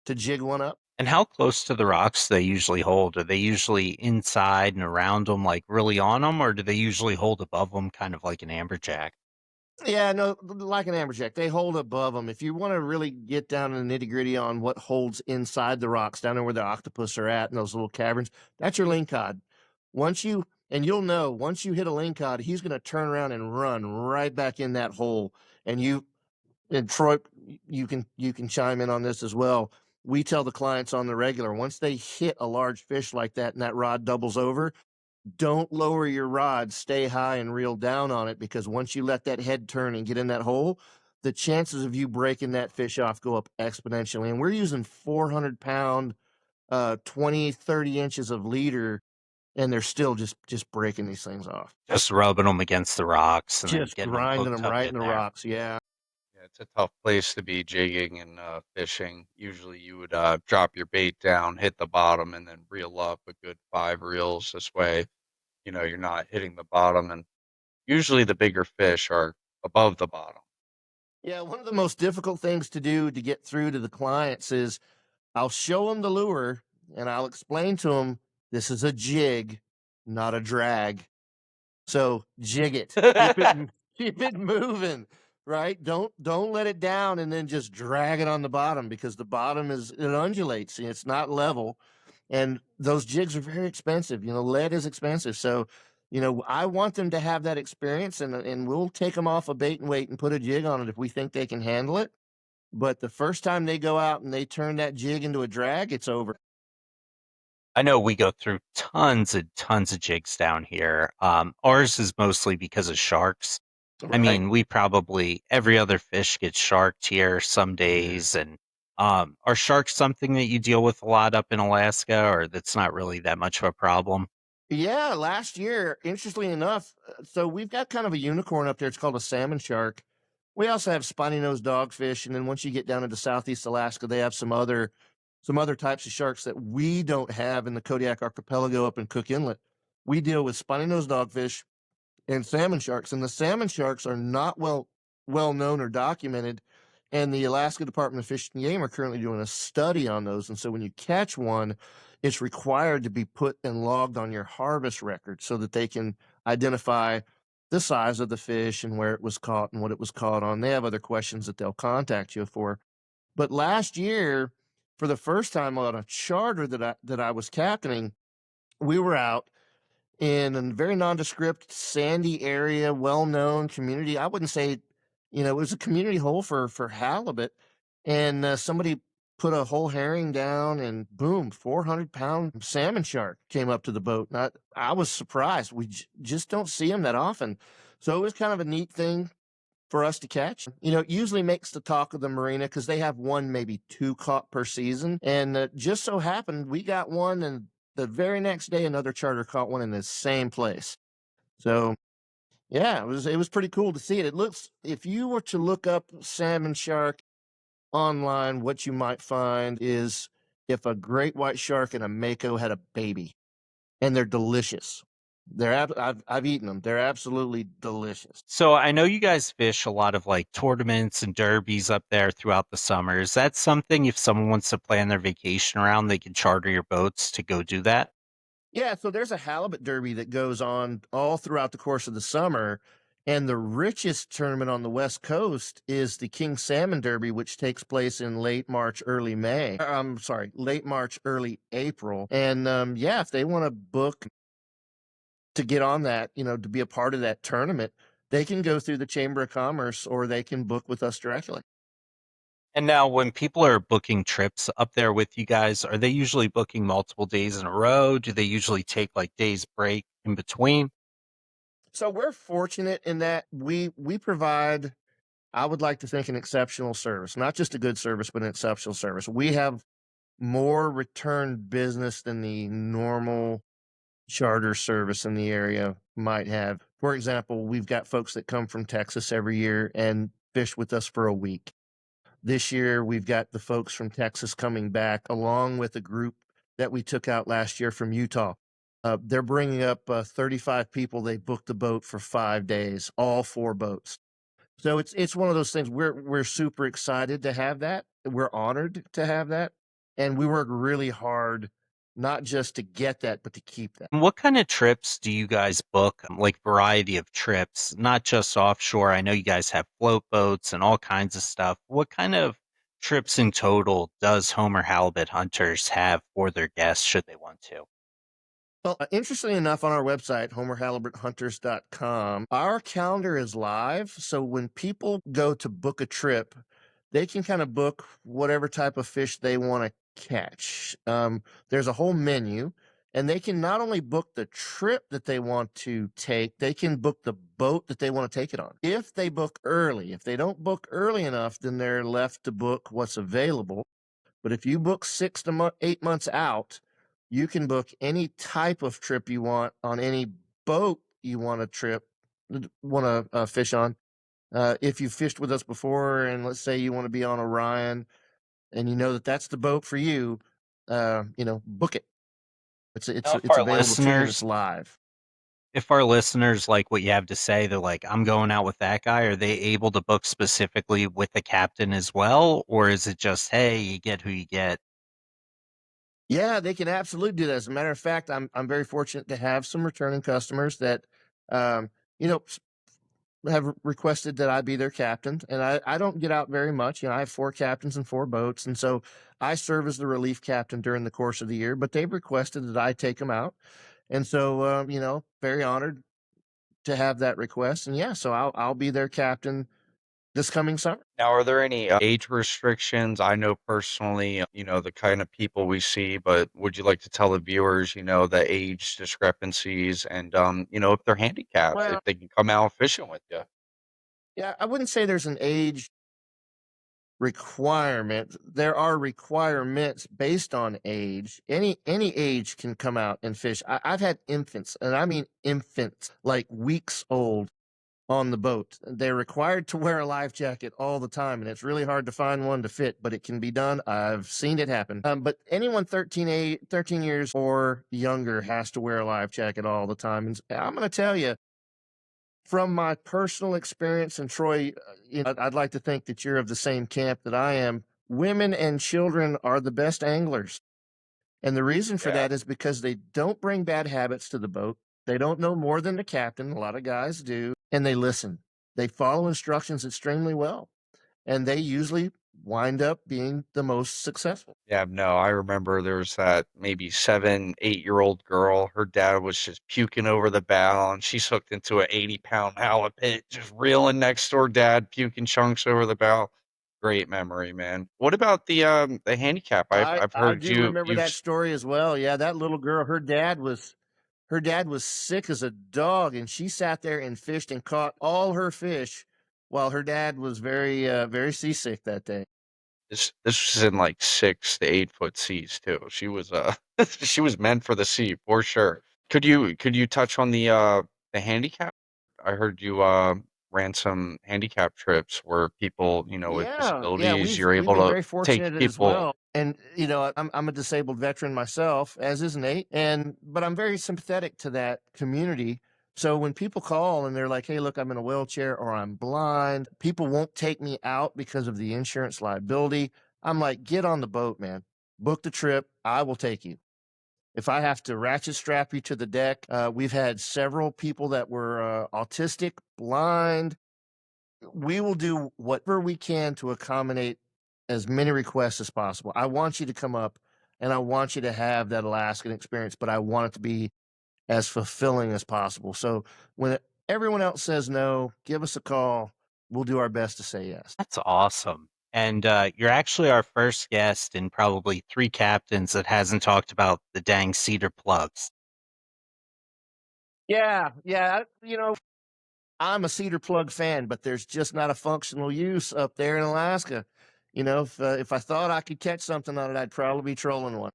to jig one up. And how close to the rocks do they usually hold? Are they usually inside and around them, like really on them, or do they usually hold above them, kind of like an amberjack? Yeah, no, like an amberjack, they hold above them. If you want to really get down in the nitty gritty on what holds inside the rocks, down there where the octopus are at in those little caverns, that's your lingcod. You'll know, once you hit a lingcod, he's going to turn around and run right back in that hole. And Troy, you can chime in on this as well. We tell the clients on the regular, once they hit a large fish like that and that rod doubles over, don't lower your rod, stay high and reel down on it, because once you let that head turn and get in that hole, the chances of you breaking that fish off go up exponentially. And we're using 400-pound, 20, 30 inches of leader, and they're still just breaking these things off. Just rubbing them against the rocks and then Just getting them grinding hooked them up right in in the there. rocks. Yeah. Yeah, it's a tough place to be jigging and fishing. Usually you would drop your bait down, hit the bottom, and then reel up a good 5 reels. This way, you're not hitting the bottom. And usually the bigger fish are above the bottom. Yeah, one of the most difficult things to do to get through to the clients is I'll show them the lure and I'll explain to them this is a jig, not a drag. So jig it, keep it moving, right? Don't let it down and then just drag it on the bottom, because the bottom it undulates and it's not level. And those jigs are very expensive. Lead is expensive. So, I want them to have that experience, and we'll take them off a bait and weight and put a jig on it if we think they can handle it. But the first time they go out and they turn that jig into a drag, it's over. I know we go through tons and tons of jigs down here. Ours is mostly because of sharks. I Right. mean, we probably every other fish gets sharked here some days. And are sharks something that you deal with a lot up in Alaska, or that's not really that much of a problem? Yeah, last year, interestingly enough, so we've got kind of a unicorn up there. It's called a salmon shark. We also have spiny-nosed dogfish, and then once you get down into Southeast Alaska, they have some other types of sharks that we don't have in the Kodiak Archipelago up in Cook Inlet. We deal with spiny-nosed dogfish and salmon sharks, and the salmon sharks are not well known or documented. And the Alaska Department of Fish and Game are currently doing a study on those. And so when you catch one, it's required to be put and logged on your harvest record so that they can identify the size of the fish and where it was caught and what it was caught on. They have other questions that they'll contact you for. But last year, for the first time on a charter that I was captaining, we were out in a very nondescript, sandy area, well-known community. I wouldn't say, it was a community hole for halibut, and somebody put a whole herring down, and boom, 400-pound salmon shark came up to the boat. And I was surprised. We just don't see them that often, so it was kind of a neat thing for us to catch. It usually makes the talk of the marina because they have one, maybe two caught per season. And just so happened we got one, and the very next day another charter caught one in the same place. So yeah, it was pretty cool to see it. It looks, if you were to look up salmon shark online, what you might find is if a great white shark and a mako had a baby, and they're delicious. I've eaten them. They're absolutely delicious. So I know you guys fish a lot of like tournaments and derbies up there throughout the summer. Is that something, if someone wants to plan their vacation around, they can charter your boats to go do that? Yeah, so there's a halibut derby that goes on all throughout the course of the summer. And the richest tournament on the West Coast is the King Salmon Derby, which takes place in late March, early May. I'm sorry, late March, early April. And yeah, if they want to book to get on that, to be a part of that tournament, they can go through the Chamber of Commerce or they can book with us directly. And now when people are booking trips up there with you guys, are they usually booking multiple days in a row? Do they usually take like days break in between? So we're fortunate in that we provide, I would like to think, an exceptional service, not just a good service, but an exceptional service. We have more return business than the normal charter service in the area might have. For example, we've got folks that come from Texas every year and fish with us for a week. This year, we've got the folks from Texas coming back, along with a group that we took out last year from Utah. They're bringing up 35 people. They booked the boat for 5 days, all 4 boats. So it's one of those things. We're super excited to have that. We're honored to have that, and we work really hard, not just to get that, but to keep that. And what kind of trips do you guys book? Like variety of trips, not just offshore. I know you guys have float boats and all kinds of stuff. What kind of trips in total does Homer Halibut Hunters have for their guests should they want to? Well, interestingly enough, on our website, homerhalibuthunters.com, our calendar is live. So when people go to book a trip, they can kind of book whatever type of fish they want to catch. There's a whole menu, and they can not only book the trip that they want to take, they can book the boat that they want to take it on. If they book early, if they don't book early enough, then they're left to book what's available. But if you book 8 months out, you can book any type of trip you want on any boat you want to fish on. If you fished with us before, and let's say you want to be on Orion, and you know that that's the boat for you, book it. It's it's Now, if it's our available to you and it's listeners, live. if our listeners like what you have to say, they're like, I'm going out with that guy. Are they able to book specifically with the captain as well? Or is it just, hey, you get who you get? Yeah, they can absolutely do that. As a matter of fact, I'm very fortunate to have some returning customers that, um, you know, have requested that I be their captain, and I don't get out very much. I have 4 captains and 4 boats, and so I serve as the relief captain during the course of the year. But they've requested that I take them out, and so very honored to have that request. And yeah, so I'll be their captain this coming summer. Now, are there any age restrictions? I know personally, the kind of people we see, but would you like to tell the viewers, the age discrepancies and, if they're handicapped, Well, if they can come out fishing with you? yeah, I wouldn't say there's an age requirement. There are requirements based on age. Any age can come out and fish. I've had infants, and I mean infants, like weeks old, on the boat. They're required to wear a life jacket all the time, and it's really hard to find one to fit, but it can be done. I've seen it happen. But anyone 13 years or younger has to wear a life jacket all the time. And I'm going to tell you, from my personal experience, and Troy, I'd like to think that you're of the same camp that I am. Women and children are the best anglers. And the reason for Yeah. that is because they don't bring bad habits to the boat. They don't know more than the captain. A lot of guys do. And they listen. They follow instructions extremely well. And they usually wind up being the most successful. Yeah, no, I remember there was that maybe 7, 8-year-old girl. Her dad was just puking over the bow, and she's hooked into an 80-pound halibut, just reeling next door dad, puking chunks over the bow. Great memory, man. What about the handicap? I've I heard do remember you've that story as well. Yeah, that little girl, her dad was sick as a dog, and she sat there and fished and caught all her fish while her dad was very seasick that day. this was in like 6 to 8 foot seas too. She was she was meant for the sea for sure. Could you touch on the handicap? I heard you ran some handicap trips where people, with Yeah, disabilities, we've you're we've able been to very take fortunate as people. well. And I'm a disabled veteran myself, as is Nate, but I'm very sympathetic to that community. So when people call and they're like, "Hey, look, I'm in a wheelchair or I'm blind," people won't take me out because of the insurance liability. I'm like, "Get on the boat, man. Book the trip. I will take you." If I have to ratchet strap you to the deck, we've had several people that were autistic, blind. We will do whatever we can to accommodate as many requests as possible. I want you to come up and I want you to have that Alaskan experience, but I want it to be as fulfilling as possible. So when everyone else says no, give us a call. We'll do our best to say yes. That's awesome. And you're actually our first guest in probably 3 captains that hasn't talked about the dang cedar plugs. Yeah, yeah. I'm a cedar plug fan, but there's just not a functional use up there in Alaska. If I thought I could catch something on it, I'd probably be trolling one.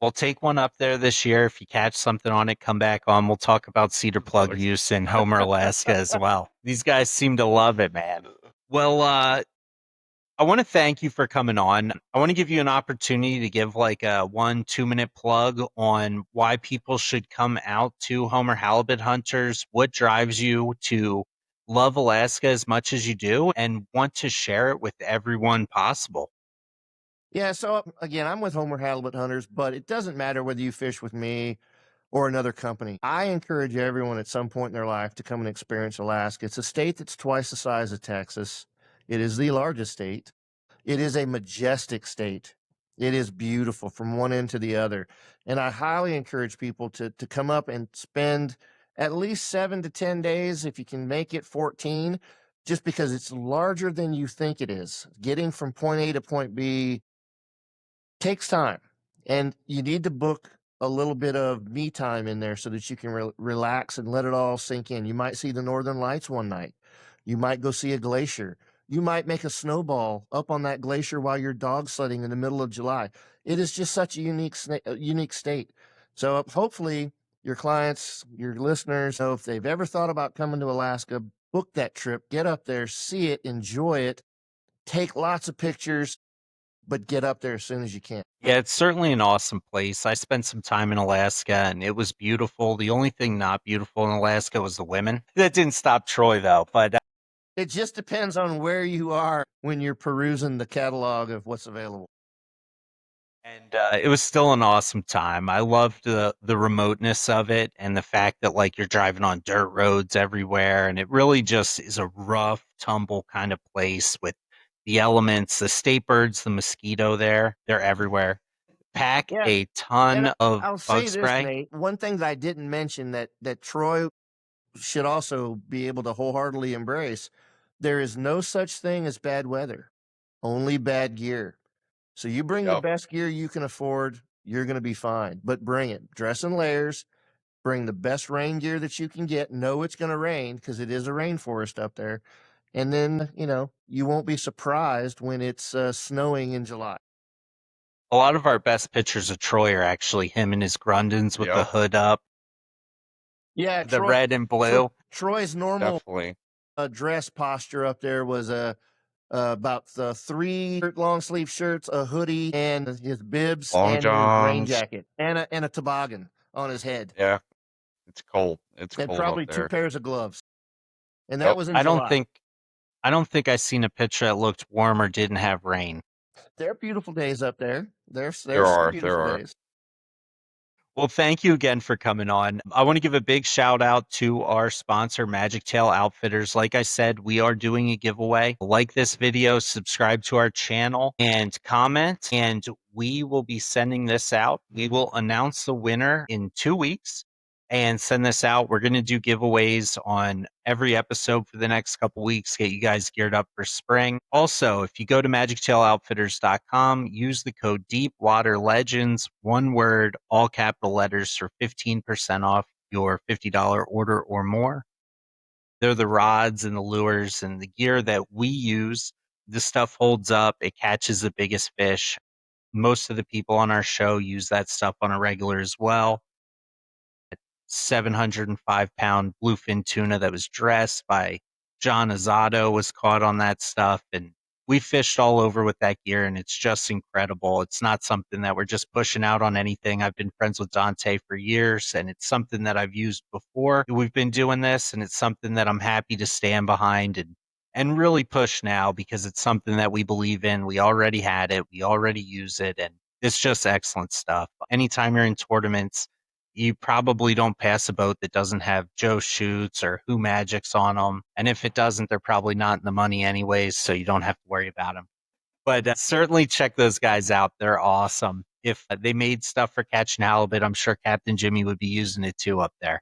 We'll take one up there this year. If you catch something on it, come back on. We'll talk about cedar plug use in Homer, Alaska as well. These guys seem to love it, man. Well, I want to thank you for coming on. I want to give you an opportunity to give like a 1-2 minute plug on why people should come out to Homer Halibut Hunters, what drives you to love Alaska as much as you do, and want to share it with everyone possible. Yeah, so again, I'm with Homer Halibut Hunters, but it doesn't matter whether you fish with me or another company. I encourage everyone at some point in their life to come and experience Alaska. It's a state that's twice the size of Texas. It is the largest state. It is a majestic state. It is beautiful from one end to the other. And I highly encourage people to come up and spend at least 7 to 10 days, if you can make it 14, just because it's larger than you think it is. Getting from point A to point B takes time, and you need to book a little bit of me time in there so that you can relax and let it all sink in. You might see the northern lights one night. You might go see a glacier. You might make a snowball up on that glacier while you're dog sledding in the middle of July. It is just such a unique state. So hopefully your clients, your listeners, know if they've ever thought about coming to Alaska, book that trip, get up there, see it, enjoy it, take lots of pictures, but get up there as soon as you can. Yeah, it's certainly an awesome place. I spent some time in Alaska and it was beautiful. The only thing not beautiful in Alaska was the women. That didn't stop Troy though, but It just depends on where you are when you're perusing the catalog of what's available. and it was still an awesome time. I loved the remoteness of it and the fact that like you're driving on dirt roads everywhere, and it really just is a rough, tumble kind of place with the elements, the state birds, the mosquito there. They're everywhere. Pack Yeah, a and ton of I'll bug say this, spray. Nate. One thing that I didn't mention that Troy should also be able to wholeheartedly embrace: there is no such thing as bad weather, only bad gear. So you bring the Yep. best gear you can afford, you're going to be fine. But bring it. Dress in layers. Bring the best rain gear that you can get. Know it's going to rain because it is a rainforest up there. And then, you won't be surprised when it's snowing in July. A lot of our best pictures of Troy are actually him and his Grundens with the Yep. hood up, Yeah, the red and blue. Troy's normal Definitely. dress posture up there was about 3 long sleeve shirts, a hoodie, and his bibs Long and his rain johns. jacket, and a toboggan on his head, Yeah. It's cold. It's and cold up probably 2 there. pairs of gloves. And that Yep. was in I don't July. think I don't think I seen a picture that looked warm or didn't have rain. There are beautiful days up there. There's There some are. There beautiful are. days. Well, thank you again for coming on. I want to give a big shout out to our sponsor, Magic Tail Outfitters. Like I said, we are doing a giveaway. Like this video, subscribe to our channel, and comment, and we will be sending this out. We will announce the winner in 2 weeks and send this out. We're going to do giveaways on every episode for the next couple weeks, get you guys geared up for spring. Also, if you go to magictailoutfitters.com, use the code Deepwater Legends, one word, all capital letters, for 15% off your $50 order or more. They're the rods and the lures and the gear that we use. This stuff holds up. It catches the biggest fish. Most of the people on our show use that stuff on a regular as well. 705-pound bluefin tuna that was dressed by John Azato was caught on that stuff. And we fished all over with that gear, and it's just incredible. It's not something that we're just pushing out on anything. I've been friends with Dante for years, and it's something that I've used before. We've been doing this, and it's something that I'm happy to stand behind and really push now because it's something that we believe in. We already had it. We already use it, and it's just excellent stuff. Anytime you're in tournaments, you probably don't pass a boat that doesn't have Joe Shoots or Who Magics on them. And if it doesn't, they're probably not in the money anyways, so you don't have to worry about them. But certainly check those guys out. They're awesome. If they made stuff for catching halibut, I'm sure Captain Jimmy would be using it too up there.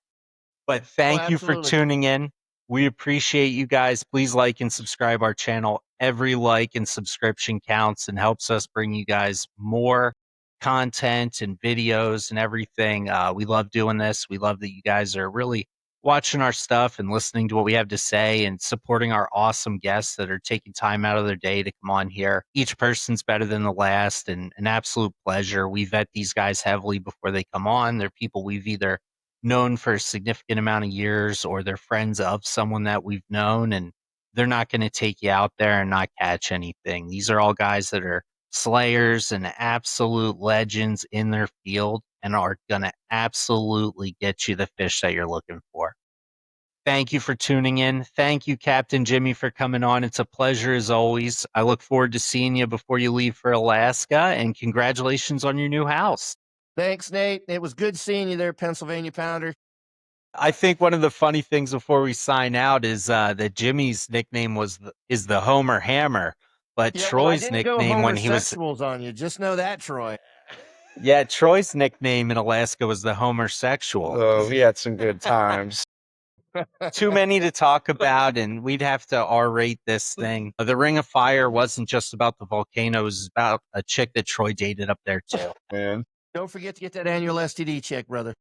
But Oh, thank you for absolutely. tuning in. We appreciate you guys. Please like and subscribe our channel. Every like and subscription counts and helps us bring you guys more content and videos and everything. We love doing this. We love that you guys are really watching our stuff and listening to what we have to say and supporting our awesome guests that are taking time out of their day to come on here. Each person's better than the last and an absolute pleasure. We vet these guys heavily before they come on. They're people we've either known for a significant amount of years or they're friends of someone that we've known, and they're not going to take you out there and not catch anything. These are all guys that are slayers and absolute legends in their field and are going to absolutely get you the fish that you're looking for. Thank you for tuning in. Thank you, Captain Jimmy, for coming on. It's a pleasure as always. I look forward to seeing you before you leave for Alaska, and congratulations on your new house. Thanks, Nate. It was good seeing you there, Pennsylvania Pounder. I think one of the funny things before we sign out is that Jimmy's nickname is the Homer Hammer, but Yeah, Troy's I didn't go nickname when he was homosexuals on you. Just know that, Troy. Troy's nickname in Alaska was the Homersexual. Oh, we had some good times. Too many to talk about, and we'd have to R-rate this thing. The Ring of Fire wasn't just about the volcano; it was about a chick that Troy dated up there too. Man, Don't forget to get that annual STD check, brother.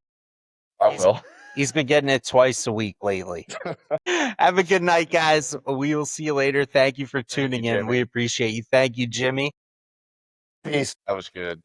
I will. He's been getting it twice a week lately. Have a good night, guys. We will see you later. Thank you for tuning in. Jimmy. We appreciate you. Thank you, Jimmy. Peace. That was good.